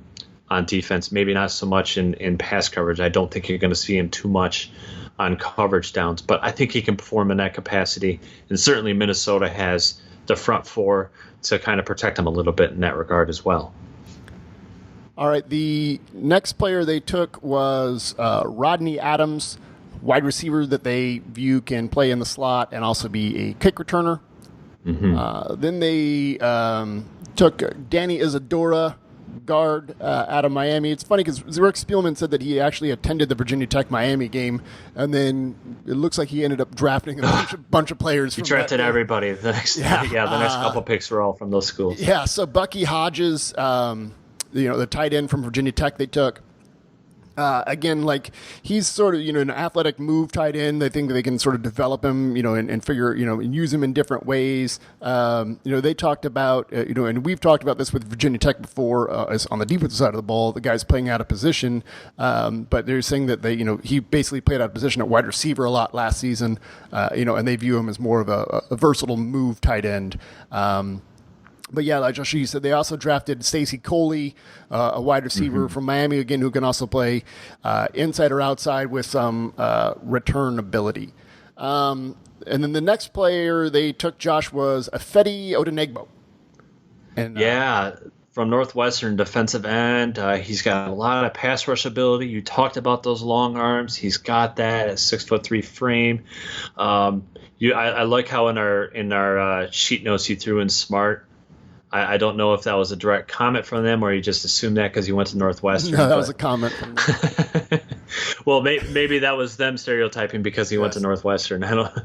on defense. Maybe not so much in pass coverage. I don't think you're going to see him too much on coverage downs, but I think he can perform in that capacity. And certainly Minnesota has the front four to kind of protect him a little bit in that regard as well. All right, the next player they took was Rodney Adams, wide receiver that they view can play in the slot and also be a kick returner. Mm-hmm. Then they took Danny Isadora, guard out of Miami. It's funny because Rick Spielman said that he actually attended the Virginia Tech Miami game, and then it looks like he ended up drafting a bunch of players. He drafted everybody. The next couple picks were all from those schools. Yeah, so Bucky Hodges, the tight end from Virginia Tech they took. Again, like he's sort of, an athletic move tight end. They think they can sort of develop him, and figure, and use him in different ways. They talked about, and we've talked about this with Virginia Tech before, as on the defensive side of the ball, the guy's playing out of position. But they're saying that he basically played out of position at wide receiver a lot last season, and they view him as more of a versatile move tight end. But yeah, like Josh, you said, they also drafted Stacey Coley, a wide receiver from Miami, again, who can also play inside or outside with some return ability. And then the next player they took, Josh, was Ifedi Odenigbo. And from Northwestern, defensive end. He's got a lot of pass rush ability. You talked about those long arms. He's got that at 6'3" frame. I like how in our sheet notes you threw in smart. I don't know if that was a direct comment from them or you just assumed that because you went to Northwestern. No, that was a comment from them. Well, maybe that was them stereotyping because he went to Northwestern. I don't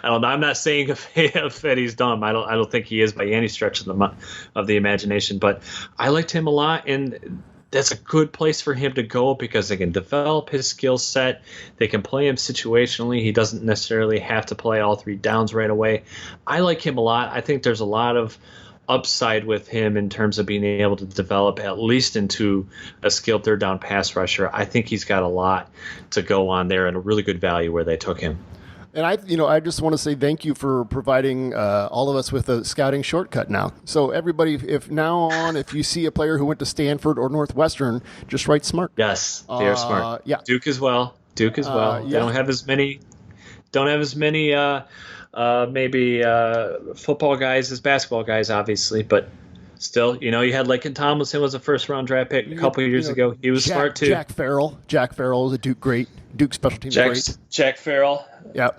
know. I'm not saying if Eddie's dumb. I don't think he is by any stretch of the imagination. But I liked him a lot, and that's a good place for him to go because they can develop his skill set. They can play him situationally. He doesn't necessarily have to play all three downs right away. I like him a lot. I think there's a lot of upside with him in terms of being able to develop at least into a skilled third down pass rusher. I think he's got a lot to go on there and a really good value where they took him. And I just want to say thank you for providing all of us with a scouting shortcut now. So everybody, if you see a player who went to Stanford or Northwestern, just write smart. Yes, they are smart. Yeah. Duke as well. They don't have as many maybe football guys as basketball guys, obviously, but still, you had Laken Tomlinson was a first-round draft pick a couple of years ago. He was smart too. Jack Farrell is a Duke special teams great. Jack Farrell. Yeah.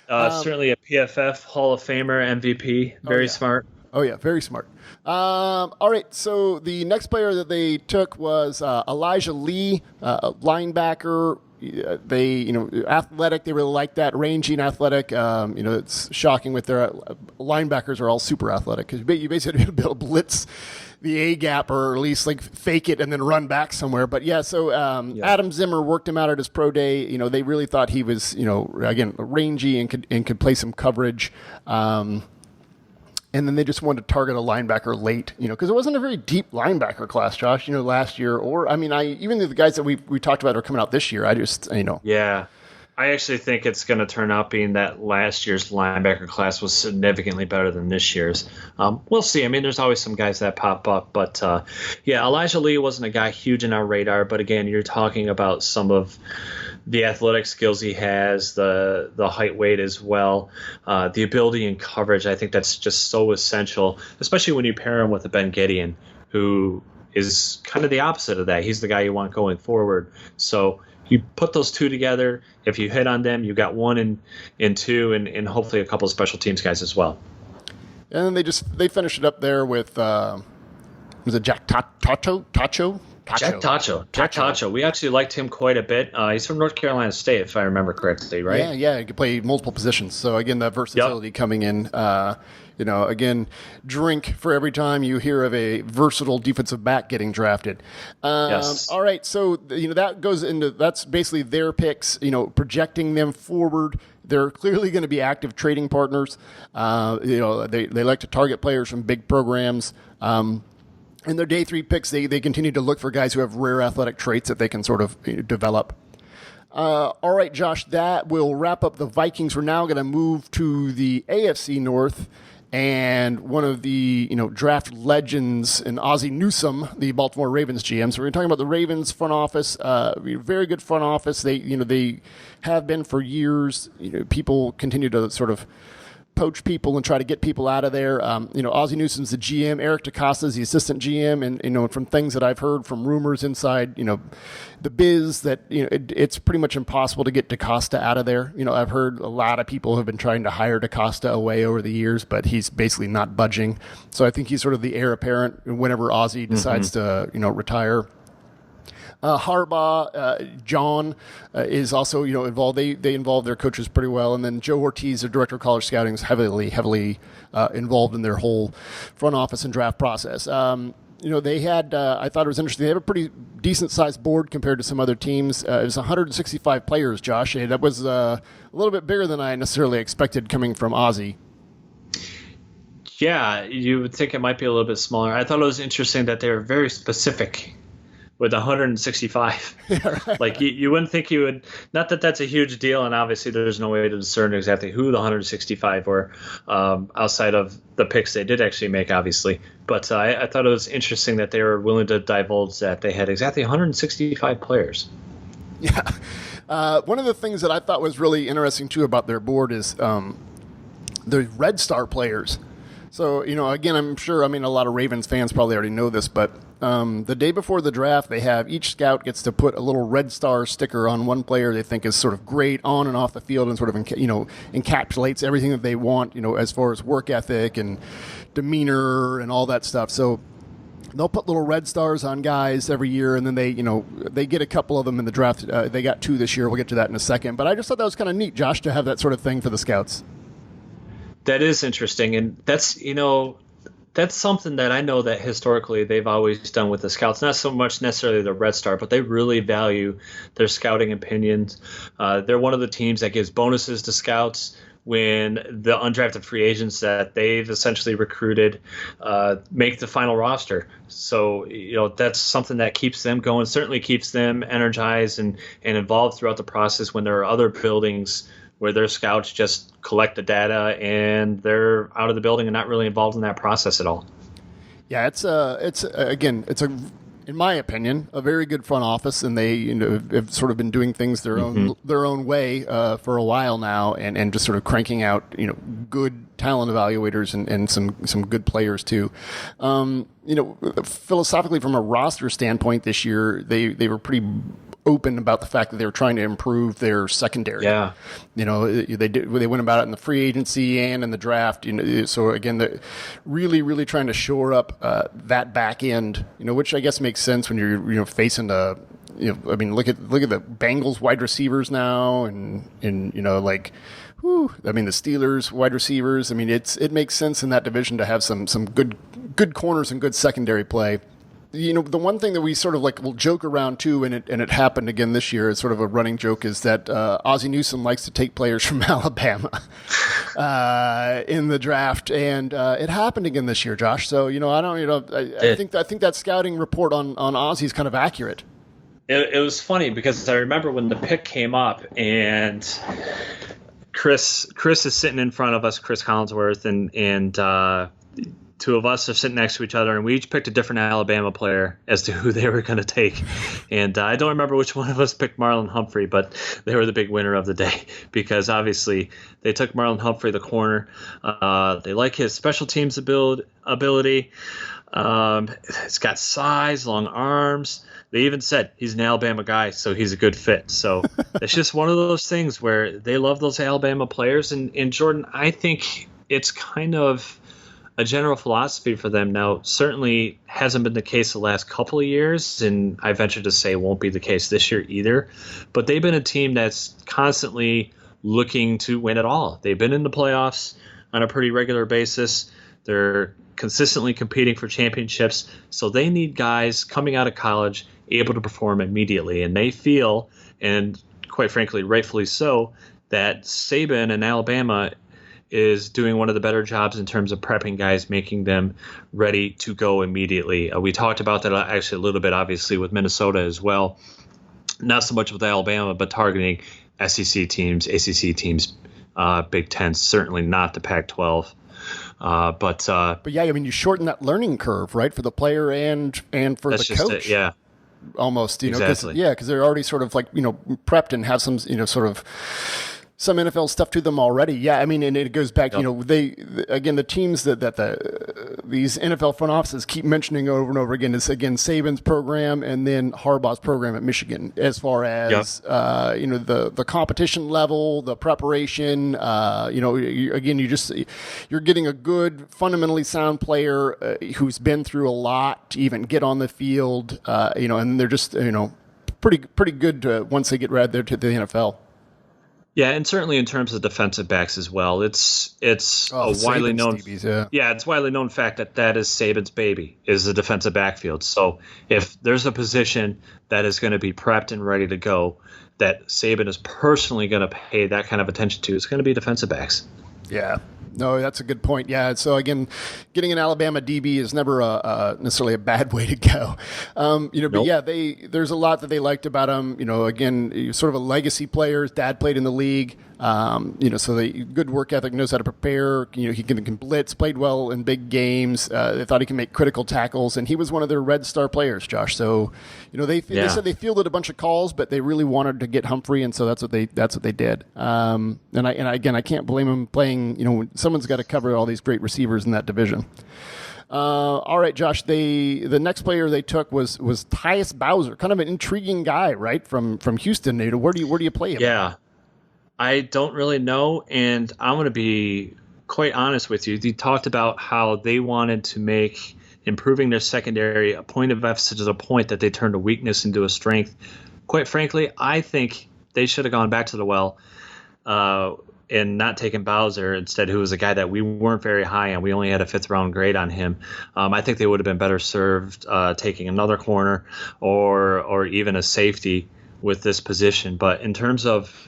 Certainly a PFF Hall of Famer, MVP. Very smart. Oh, yeah, very smart. All right, so the next player that they took was Elijah Lee, a linebacker. They, athletic. They really like that, rangy and athletic. It's shocking with their linebackers are all super athletic because you basically have to be able to blitz the A gap or at least like fake it and then run back somewhere. But Adam Zimmer worked him out at his pro day. They really thought he was, again, rangy and could play some coverage. And then they just wanted to target a linebacker late, because it wasn't a very deep linebacker class, Josh, last year. Or, even the guys that we talked about are coming out this year. I just, Yeah. I actually think it's going to turn out being that last year's linebacker class was significantly better than this year's. We'll see. There's always some guys that pop up. But, Elijah Lee wasn't a guy huge in our radar. But, again, you're talking about some of the athletic skills he has, the height, weight as well, the ability in coverage. I think that's just so essential, especially when you pair him with a Ben Gideon, who is kind of the opposite of that. He's the guy you want going forward. So you put those two together. If you hit on them, you got one and two, and hopefully a couple of special teams guys as well. And then they finished it up there with was it Jack Tacho? Jack Tacho. We actually liked him quite a bit. He's from North Carolina State, if I remember correctly, right? Yeah, he could play multiple positions. So, again, that versatility coming in. Again, drink for every time you hear of a versatile defensive back getting drafted. Yes. All right, so, that's basically their picks, projecting them forward. They're clearly going to be active trading partners. They like to target players from big programs. In their day 3 picks, they continue to look for guys who have rare athletic traits that they can sort of develop. All right, Josh, that will wrap up the Vikings. We're now going to move to the AFC North and one of the draft legends in Ozzie Newsome, the Baltimore Ravens GM. So we're talking about the Ravens front office, very good front office. They have been for years. People continue to sort of poach people and try to get people out of there. Ozzie Newsome's the GM. Eric DeCosta's the assistant GM. And, from things that I've heard from rumors inside, the biz that, it's pretty much impossible to get DeCosta out of there. I've heard a lot of people have been trying to hire DeCosta away over the years, but he's basically not budging. So I think he's sort of the heir apparent whenever Ozzie decides to, retire. Harbaugh, John is also involved. They involve their coaches pretty well, and then Joe Ortiz, their director of college scouting, is heavily involved in their whole front office and draft process. they had, I thought it was interesting, they have a pretty decent-sized board compared to some other teams. It was 165 players, Josh. That was a little bit bigger than I necessarily expected coming from Ozzy. Yeah, you would think it might be a little bit smaller. I thought it was interesting that they were very specific with 165. Yeah, right. Like you wouldn't think you would. Not that that's a huge deal, and obviously there's no way to discern exactly who the 165 were outside of the picks they did actually make, obviously. But I thought it was interesting that they were willing to divulge that they had exactly 165 players. Yeah. One of the things that I thought was really interesting too about their board is the Red Star players. So, again, I'm sure, a lot of Ravens fans probably already know this, but the day before the draft, they have each scout gets to put a little Red Star sticker on one player they think is sort of great on and off the field and sort of, encapsulates everything that they want, as far as work ethic and demeanor and all that stuff. So they'll put little Red Stars on guys every year, and then they get a couple of them in the draft. They got 2 this year. We'll get to that in a second. But I just thought that was kind of neat, Josh, to have that sort of thing for the scouts. That is interesting, and that's something that I know that historically they've always done with the scouts. Not so much necessarily the Red Star, but they really value their scouting opinions. They're one of the teams that gives bonuses to scouts when the undrafted free agents that they've essentially recruited make the final roster. So, that's something that keeps them going, certainly keeps them energized and involved throughout the process when there are other buildings where their scouts just collect the data and they're out of the building and not really involved in that process at all. Yeah, it's in my opinion, a very good front office, and they have sort of been doing things their own way for a while now, and just sort of cranking out good talent evaluators and some good players too. Philosophically, from a roster standpoint, this year they were pretty open about the fact that they were trying to improve their secondary. Yeah. They went about it in the free agency and in the draft. So again, they're really, really trying to shore up that back end. Which I guess makes sense when you're facing the. Look at the Bengals wide receivers now, and the Steelers wide receivers. It makes sense in that division to have some good corners and good secondary play. The one thing that we sort of will joke around too, and it happened again this year, it's sort of a running joke, is that Ozzie Newsome likes to take players from Alabama in the draft, and it happened again this year, Josh. So I think that scouting report on Ozzie is kind of accurate. It was funny because I remember when the pick came up and Chris is sitting in front of us, Chris Collinsworth, and 2 of us are sitting next to each other, and we each picked a different Alabama player as to who they were going to take. And I don't remember which one of us picked Marlon Humphrey, but they were the big winner of the day because obviously they took Marlon Humphrey, the corner. They like his special teams ability. It's got size, long arms. They even said he's an Alabama guy, so he's a good fit. So it's just one of those things where they love those Alabama players. And Jordan, I think it's kind of a general philosophy for them now. Certainly hasn't been the case the last couple of years, and I venture to say won't be the case this year either. But they've been a team that's constantly looking to win it all. They've been in the playoffs on a pretty regular basis. They're consistently competing for championships, so they need guys coming out of college able to perform immediately. And they feel, and quite frankly, rightfully so, that Saban and Alabama is doing one of the better jobs in terms of prepping guys, making them ready to go immediately. We talked about that actually a little bit, obviously, with Minnesota as well. Not so much with Alabama, but targeting SEC teams, ACC teams, Big Ten, certainly not the Pac-12. But yeah, you shorten that learning curve, right, for the player and for the coach. Yeah. Almost, exactly. Because they're already sort of prepped and have some, sort of some NFL stuff to them already. Yeah, and it goes back, the teams that these NFL front offices keep mentioning over and over again is, again, Saban's program and then Harbaugh's program at Michigan, as far as, the competition level, the preparation, you're getting a good, fundamentally sound player who's been through a lot to even get on the field, and they're just, pretty good once they get right there to the NFL. Yeah, and certainly in terms of defensive backs as well, it's a widely Saban's known DBs, it's widely known fact that is Saban's baby is the defensive backfield. So if there's a position that is going to be prepped and ready to go, that Saban is personally going to pay that kind of attention to, it's going to be defensive backs. Yeah. No, that's a good point. Yeah. So again, getting an Alabama DB is never necessarily a bad way to go. But Nope. yeah, there's a lot that they liked about him. Again, sort of a legacy player. His dad played in the league. So the good work ethic, knows how to prepare. He can blitz, played well in big games. They thought he can make critical tackles, and he was one of their Red Star players, Josh. So, they said they fielded a bunch of calls, but they really wanted to get Humphrey, and so that's what they did. I can't blame him playing. When someone's got to cover all these great receivers in that division. All right, Josh. The next player they took was Tyus Bowser, kind of an intriguing guy, right? From Houston. Where do you play him? Yeah. I don't really know, and I'm going to be quite honest with you. They talked about how they wanted to make improving their secondary a point of emphasis to the point that they turned a weakness into a strength. Quite frankly, I think they should have gone back to the well and not taken Bowser instead, who was a guy that we weren't very high on. We only had a 5th-round grade on him. I think they would have been better served taking another corner or even a safety with this position. But in terms of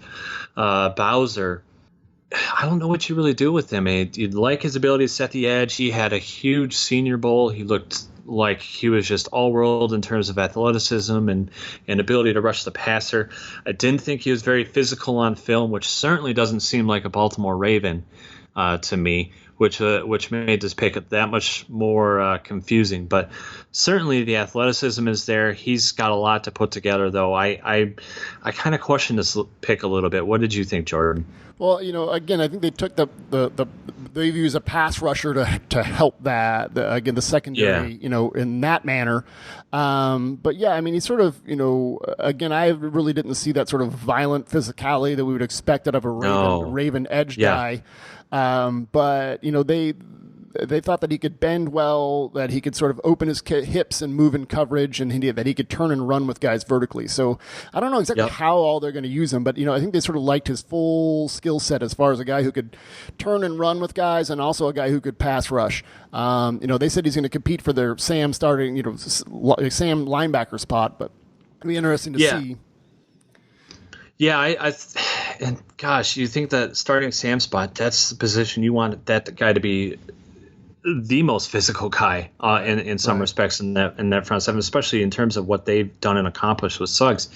Bowser, I don't know what you really do with him. You'd like his ability to set the edge. He had a huge Senior Bowl. He looked like he was just all world in terms of athleticism and ability to rush the passer. I didn't think he was very physical on film, which certainly doesn't seem like a Baltimore Raven to me, which made this pick that much more confusing. But certainly the athleticism is there. He's got a lot to put together, though. I kind of question this pick a little bit. What did you think, Jordan? Well, again, I think they took they use a pass rusher to help the secondary, in that manner. But yeah, I mean, he's sort of, again, I really didn't see that sort of violent physicality that we would expect out of a Raven edge guy. But they thought that he could bend well, that he could sort of open his hips and move in coverage, and that he could turn and run with guys vertically. So I don't know exactly how all they're going to use him, but I think they sort of liked his full skill set as far as a guy who could turn and run with guys, and also a guy who could pass rush. They said he's going to compete for their Sam starting, Sam linebacker spot, but it'll be interesting to see. Yeah, and gosh, you think that starting Sam spot, that's the position you want that guy to be the most physical guy in some respects in that front seven, especially in terms of what they've done and accomplished with Suggs.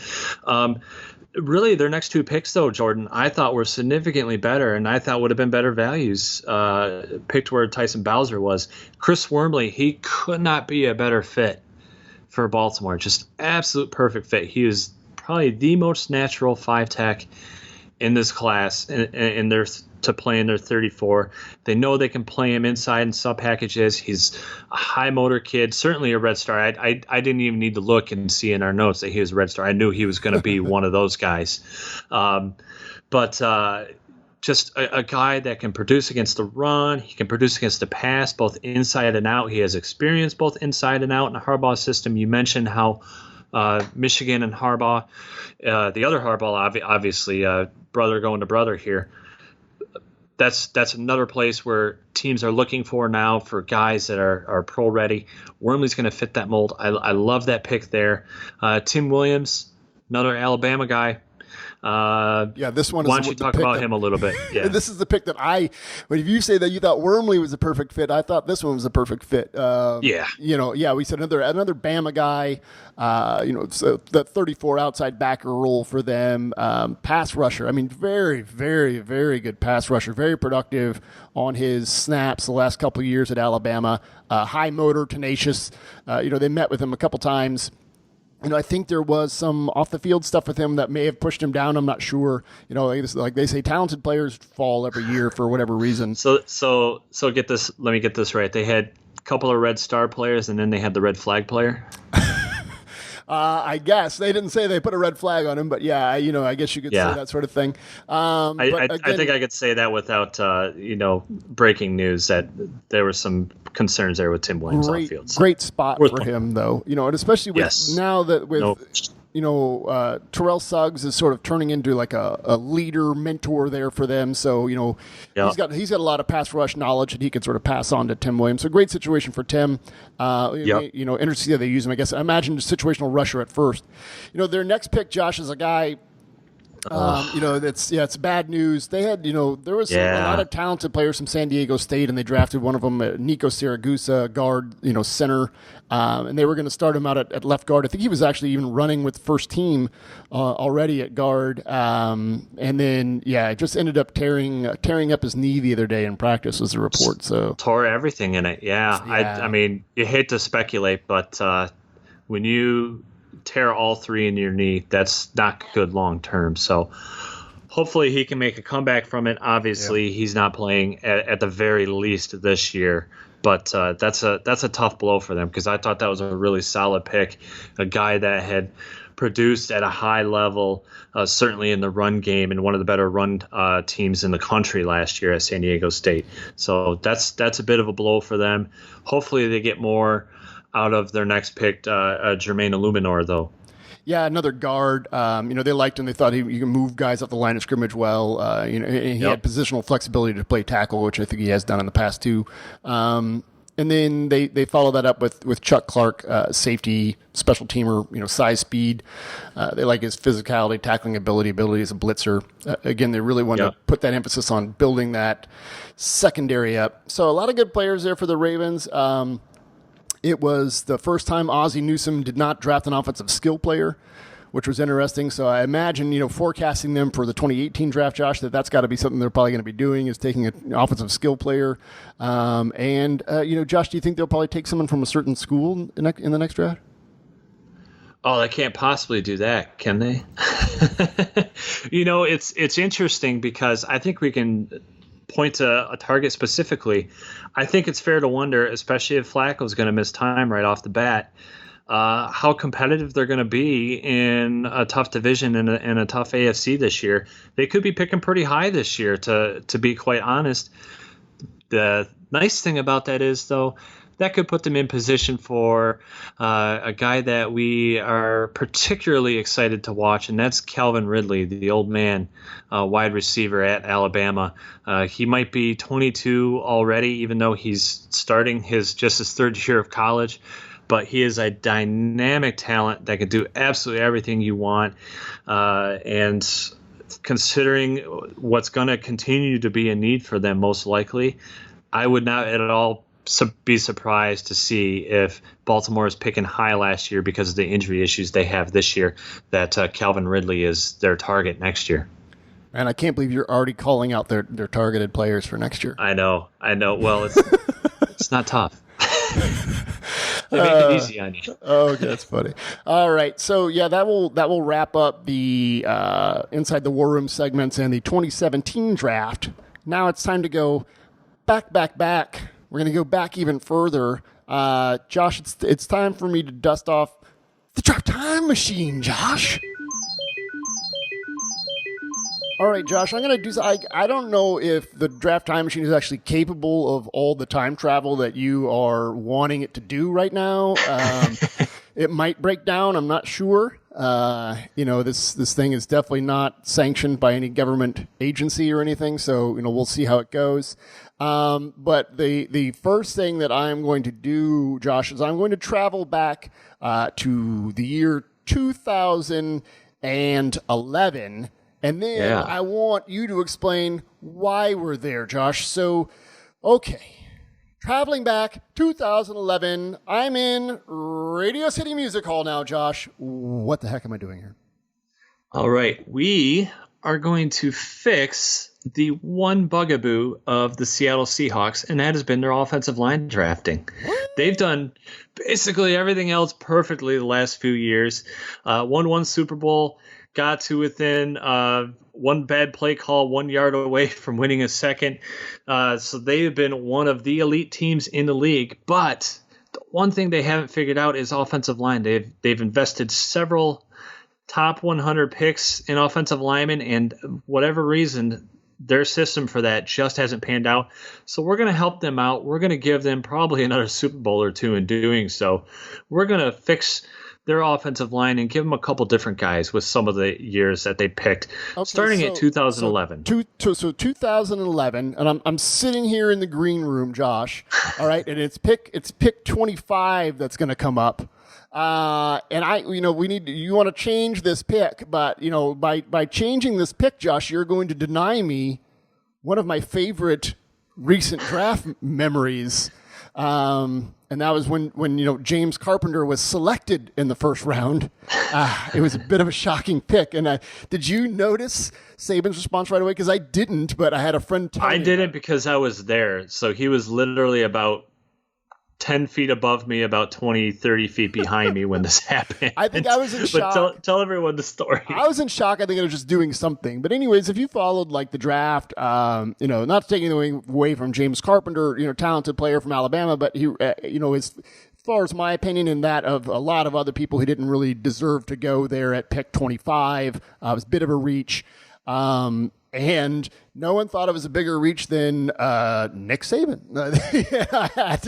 Really, their next 2 picks, though, Jordan, I thought were significantly better, and I thought would have been better values picked where Tyson Bowser was. Chris Wormley, he could not be a better fit for Baltimore. Just absolute perfect fit. He is probably the most natural 5-tech in this class, in their to play in their 34. They know they can play him inside in sub packages. He's a high motor kid, certainly a Red Star. I didn't even need to look and see in our notes that he was a Red Star. I knew he was going to be one of those guys. But just a guy that can produce against the run. He can produce against the pass, both inside and out. He has experience both inside and out in the Harbaugh system. You mentioned how Michigan and Harbaugh, the other Harbaugh, obviously, brother going to brother here. That's another place where teams are looking for now for guys that are pro ready. Wormley's going to fit that mold. I love that pick there. Tim Williams, another Alabama guy. This one. Why don't you talk about him a little bit? Yeah, this is the pick that but if you say that you thought Wormley was a perfect fit, I thought this one was a perfect fit. We said another Bama guy. So the 34 outside backer role for them. Pass rusher. I mean, very, very, very good pass rusher. Very productive on his snaps the last couple of years at Alabama. High motor, tenacious. They met with him a couple times. I think there was some off-the-field stuff with him that may have pushed him down. I'm not sure. Like they say, talented players fall every year for whatever reason. So get this. Let me get this right. They had a couple of Red Star players, and then they had the Red Flag player. I guess they didn't say they put a red flag on him, but yeah, I guess you could say that sort of thing. I think I could say that without breaking news that there were some concerns there with Tim Williams on field. Great spot for him, though. And especially with now that with Terrell Suggs is sort of turning into like a leader, mentor there for them. So, he's got a lot of pass rush knowledge that he can sort of pass on to Tim Williams. So great situation for Tim. Interesting to see how they use him. I guess I imagine a situational rusher at first. Their next pick, Josh, is a guy. It's bad news. They had, there was a lot of talented players from San Diego State, and they drafted one of them, Nico Siragusa, guard, center, and they were going to start him out at left guard. I think he was actually even running with first team already at guard, and then it just ended up tearing up his knee the other day in practice, was the report. So tore everything in it. Yeah. I mean, you hate to speculate, but when you tear all three in your knee, that's not good long term. So hopefully he can make a comeback from it. Obviously, he's not playing at the very least this year, but that's a tough blow for them, because I thought that was a really solid pick, a guy that had produced at a high level, certainly in the run game, and one of the better run teams in the country last year at San Diego State. So that's a bit of a blow for them. Hopefully they get more out of their next pick, Jermaine Illuminor, though. Yeah, another guard. They liked him. They thought he can move guys up the line of scrimmage well. He had positional flexibility to play tackle, which I think he has done in the past too. And then they follow that up with Chuck Clark, safety, special teamer, size, speed. They like his physicality, tackling ability as a blitzer. Again, they really want to put that emphasis on building that secondary up. So a lot of good players there for the Ravens. It was the first time Ozzie Newsome did not draft an offensive skill player, which was interesting. So I imagine, forecasting them for the 2018 draft, Josh, that's got to be something they're probably going to be doing, is taking an offensive skill player. Josh, do you think they'll probably take someone from a certain school in the next draft? Oh, they can't possibly do that, can they? It's interesting, because I think we can point to a target specifically. I think it's fair to wonder, especially if Flacco's going to miss time right off the bat, how competitive they're going to be in a tough division and a tough AFC this year. They could be picking pretty high this year, to be quite honest. The nice thing about that is, though, that could put them in position for a guy that we are particularly excited to watch, and that's Calvin Ridley, the old man, wide receiver at Alabama. He might be 22 already, even though he's starting his third year of college, but he is a dynamic talent that can do absolutely everything you want. And considering what's going to continue to be a need for them, most likely, I would not at all be surprised to see if Baltimore is picking high last year because of the injury issues they have this year, that Calvin Ridley is their target next year. And I can't believe you're already calling out their targeted players for next year. I know. Well, it's not tough. They make it easy on you. Okay, that's funny. All right, so that will wrap up the Inside the War Room segments and the 2017 draft. Now it's time to go back. We're going to go back even further. Josh, it's time for me to dust off the draft time machine, Josh. All right, Josh, I'm going to do. I don't know if the draft time machine is actually capable of all the time travel that you are wanting it to do right now. It might break down. I'm not sure. This thing is definitely not sanctioned by any government agency or anything. So, we'll see how it goes. But the first thing that I'm going to do, Josh, is I'm going to travel back to the year 2011. And then I want you to explain why we're there, Josh. So, okay. Traveling back 2011, I'm in Radio City Music Hall now, Josh. What the heck am I doing here? All right. We are going to fix the one bugaboo of the Seattle Seahawks, and that has been their offensive line drafting. What? They've done basically everything else perfectly the last few years. Won one Super Bowl, got to within one bad play call 1 yard away from winning a second. So they have been one of the elite teams in the league. But the one thing they haven't figured out is offensive line. They've invested several top 100 picks in offensive linemen, and whatever reason, their system for that just hasn't panned out. So we're going to help them out. We're going to give them probably another Super Bowl or two in doing so. We're going to fix their offensive line and give them a couple different guys with some of the years that they picked, starting at 2011. So 2011, and I'm sitting here in the green room, Josh. All right, and it's pick 25 that's going to come up. And you want to change this pick, but by changing this pick, Josh, you're going to deny me one of my favorite recent draft memories. And that was when James Carpenter was selected in the first round. It was a bit of a shocking pick. And did you notice Saban's response right away? Because I didn't, but I had a friend tell me. I didn't because I was there. So he was literally about 10 feet above me, about 20, 30 feet behind me when this happened. I think I was in shock. But tell everyone the story. I was in shock. I think I was just doing something. But anyways, if you followed like the draft, not taking away from James Carpenter, talented player from Alabama, but he, as far as my opinion and that of a lot of other people who didn't really deserve to go there at pick 25, it was a bit of a reach. And no one thought it was a bigger reach than Nick Saban. I had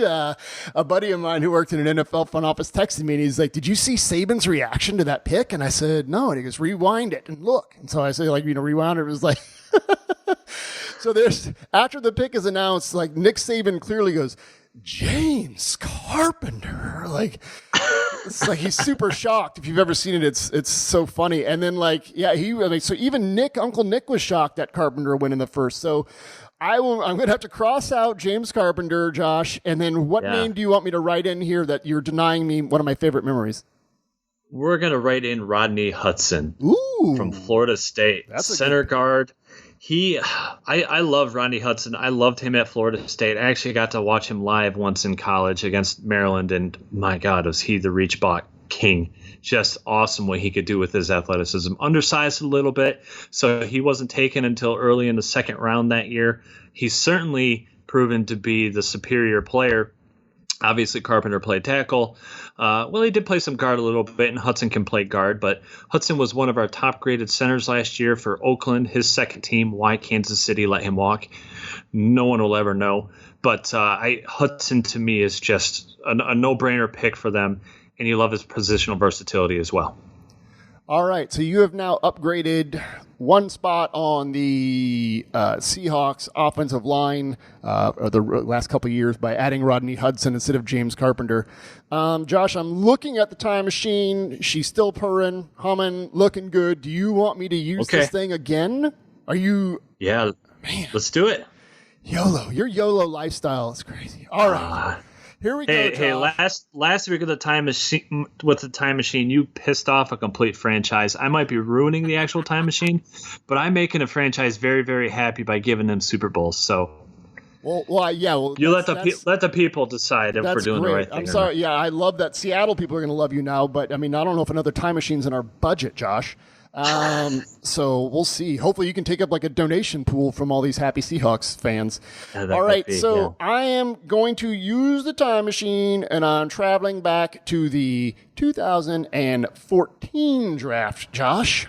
a buddy of mine who worked in an NFL front office texted me, and he's like, "Did you see Saban's reaction to that pick?" And I said, "No." And he goes, "Rewind it and look." And so I say, rewound it. It was like, so there's after the pick is announced, like Nick Saban clearly goes, "James Carpenter," it's like he's super shocked. If you've ever seen it, it's so funny. And then so even Uncle Nick was shocked that Carpenter went in the first. So I'm going to have to cross out James Carpenter, Josh. And then what name do you want me to write in here that you're denying me one of my favorite memories? We're going to write in Rodney Hudson from Florida State. That's center guard. I love Rodney Hudson. I loved him at Florida State. I actually got to watch him live once in college against Maryland, and my God, was he the reach block king. Just awesome what he could do with his athleticism. Undersized a little bit, so he wasn't taken until early in the second round that year. He's certainly proven to be the superior player. Obviously, Carpenter played tackle. He did play some guard a little bit, and Hudson can play guard. But Hudson was one of our top-graded centers last year for Oakland, his second team. Why Kansas City let him walk, no one will ever know. But Hudson, to me, is just a no-brainer pick for them, and you love his positional versatility as well. All right, so you have now upgraded one spot on the Seahawks offensive line the last couple of years by adding Rodney Hudson instead of James Carpenter. Josh, I'm looking at the time machine. She's still purring, humming, looking good. Do you want me to use this thing again? Are you? Yeah, man, let's do it. YOLO, your YOLO lifestyle is crazy. All right. Here we go. Hey! Last week with the time machine, you pissed off a complete franchise. I might be ruining the actual time machine, but I'm making a franchise very, very happy by giving them Super Bowls. So, you let the people decide if we're doing the right thing. I'm sorry. Yeah, I love that. Seattle people are going to love you now, but I mean, I don't know if another time machine's in our budget, Josh. So we'll see. Hopefully you can take up like a donation pool from all these happy Seahawks fans. All right. I am going to use the time machine and I'm traveling back to the 2014 draft, Josh.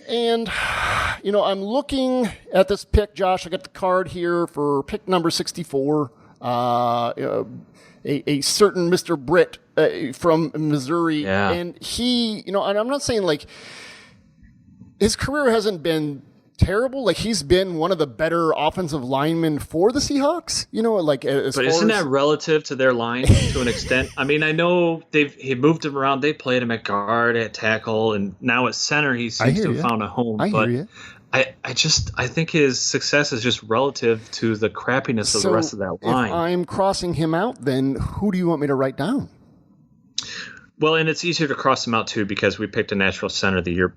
And, I'm looking at this pick, Josh. I got the card here for pick number 64. A certain Mr. Britt from Missouri. Yeah. And he, and I'm not saying like his career hasn't been terrible. Like he's been one of the better offensive linemen for the Seahawks, but isn't that relative to their line to an extent? I mean, I know he moved him around. They played him at guard, at tackle, and now at center he seems to have found a home. I think his success is just relative to the crappiness of the rest of that line. If I'm crossing him out, then who do you want me to write down? Well, and it's easier to cross him out too because we picked a natural center the year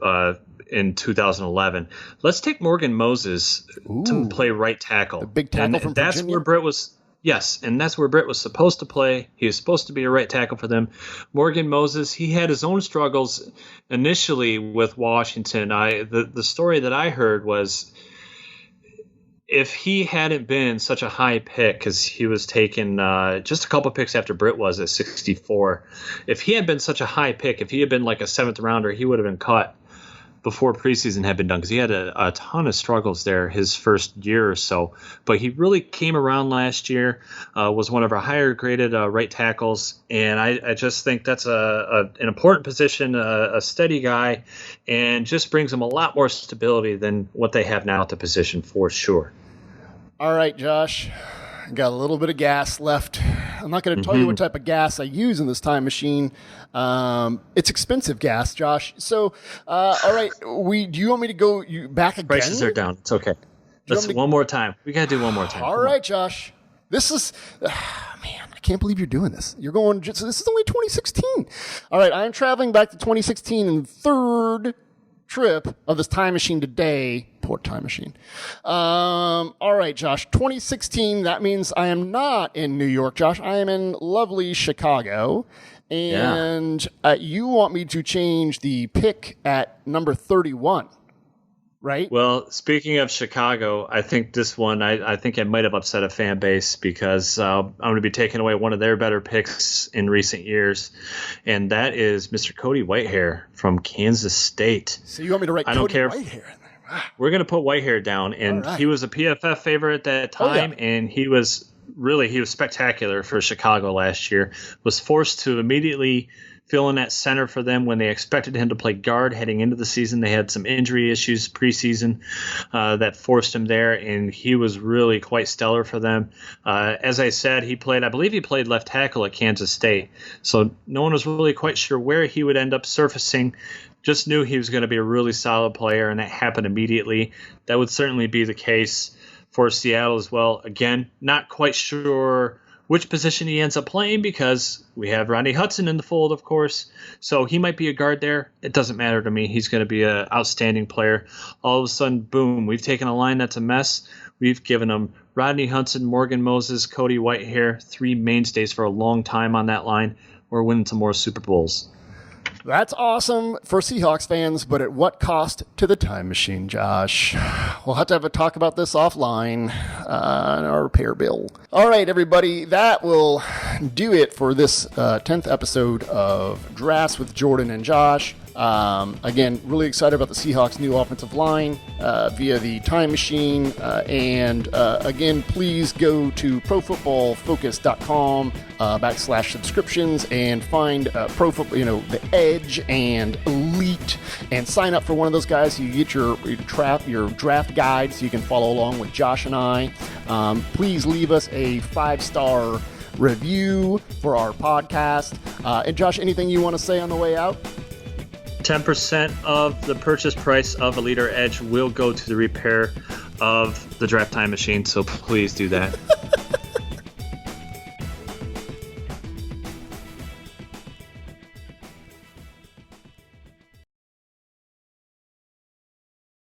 in 2011. Let's take Morgan Moses to play right tackle. The big tackle from Virginia? That's where Britt was. Yes, and that's where Britt was supposed to play. He was supposed to be a right tackle for them. Morgan Moses, he had his own struggles initially with Washington. The story that I heard was if he hadn't been such a high pick, because he was taken just a couple picks after Britt was at 64, if he had been such a high pick, if he had been like a seventh rounder, he would have been cut. before preseason had been done, because he had a ton of struggles there his first year or so. But he really came around last year, was one of our higher graded right tackles. And I just think that's an important position, a steady guy, and just brings them a lot more stability than what they have now at the position for sure. All right, Josh. Got a little bit of gas left. I'm not going to tell you what type of gas I use in this time machine. It's expensive gas, Josh. So, all right, do you want me to go back again? Prices are down. It's okay. Let's one more time. We got to do one more time. All right, Josh. This is, man, I can't believe you're doing this. You're going, this is only 2016. All right, I am traveling back to 2016 in the third trip of this time machine today. Poor time machine. All right, Josh. 2016, that means I am not in New York, Josh. I am in lovely Chicago. And you want me to change the pick at number 31, right? Well, speaking of Chicago, I think this one, I think it might have upset a fan base, because I'm going to be taking away one of their better picks in recent years, and that is Mr. Cody Whitehair from Kansas State. So you want me to write Cody Whitehair in there? We're going to put Whitehair down, and He was a PFF favorite at that time, and he was spectacular for Chicago last year. Was forced to immediately fill in at center for them when they expected him to play guard heading into the season. They had some injury issues preseason that forced him there, and he was really quite stellar for them. As I said, I believe he played left tackle at Kansas State, so no one was really quite sure where he would end up surfacing. Just knew he was going to be a really solid player, and that happened immediately. That would certainly be the case for Seattle as well. Again, not quite sure which position he ends up playing, because we have Rodney Hudson in the fold, of course. So he might be a guard there. It doesn't matter to me. He's going to be an outstanding player. All of a sudden, boom, we've taken a line that's a mess. We've given him Rodney Hudson, Morgan Moses, Cody Whitehair, three mainstays for a long time on that line. We're winning some more Super Bowls. That's awesome for Seahawks fans, but at what cost to the time machine, Josh? We'll have to have a talk about this offline on our repair bill. All right, everybody, that will do it for this 10th episode of Drafts with Jordan and Josh. Again, really excited about the Seahawks' new offensive line via the time machine. And again, please go to profootballfocus.com /subscriptions and find the Edge and Elite, and sign up for one of those guys so you get your draft guide so you can follow along with Josh and I. Please leave us a 5-star review for our podcast. And Josh, anything you want to say on the way out? 10% of the purchase price of Elite or Edge will go to the repair of the draft time machine, so please do that.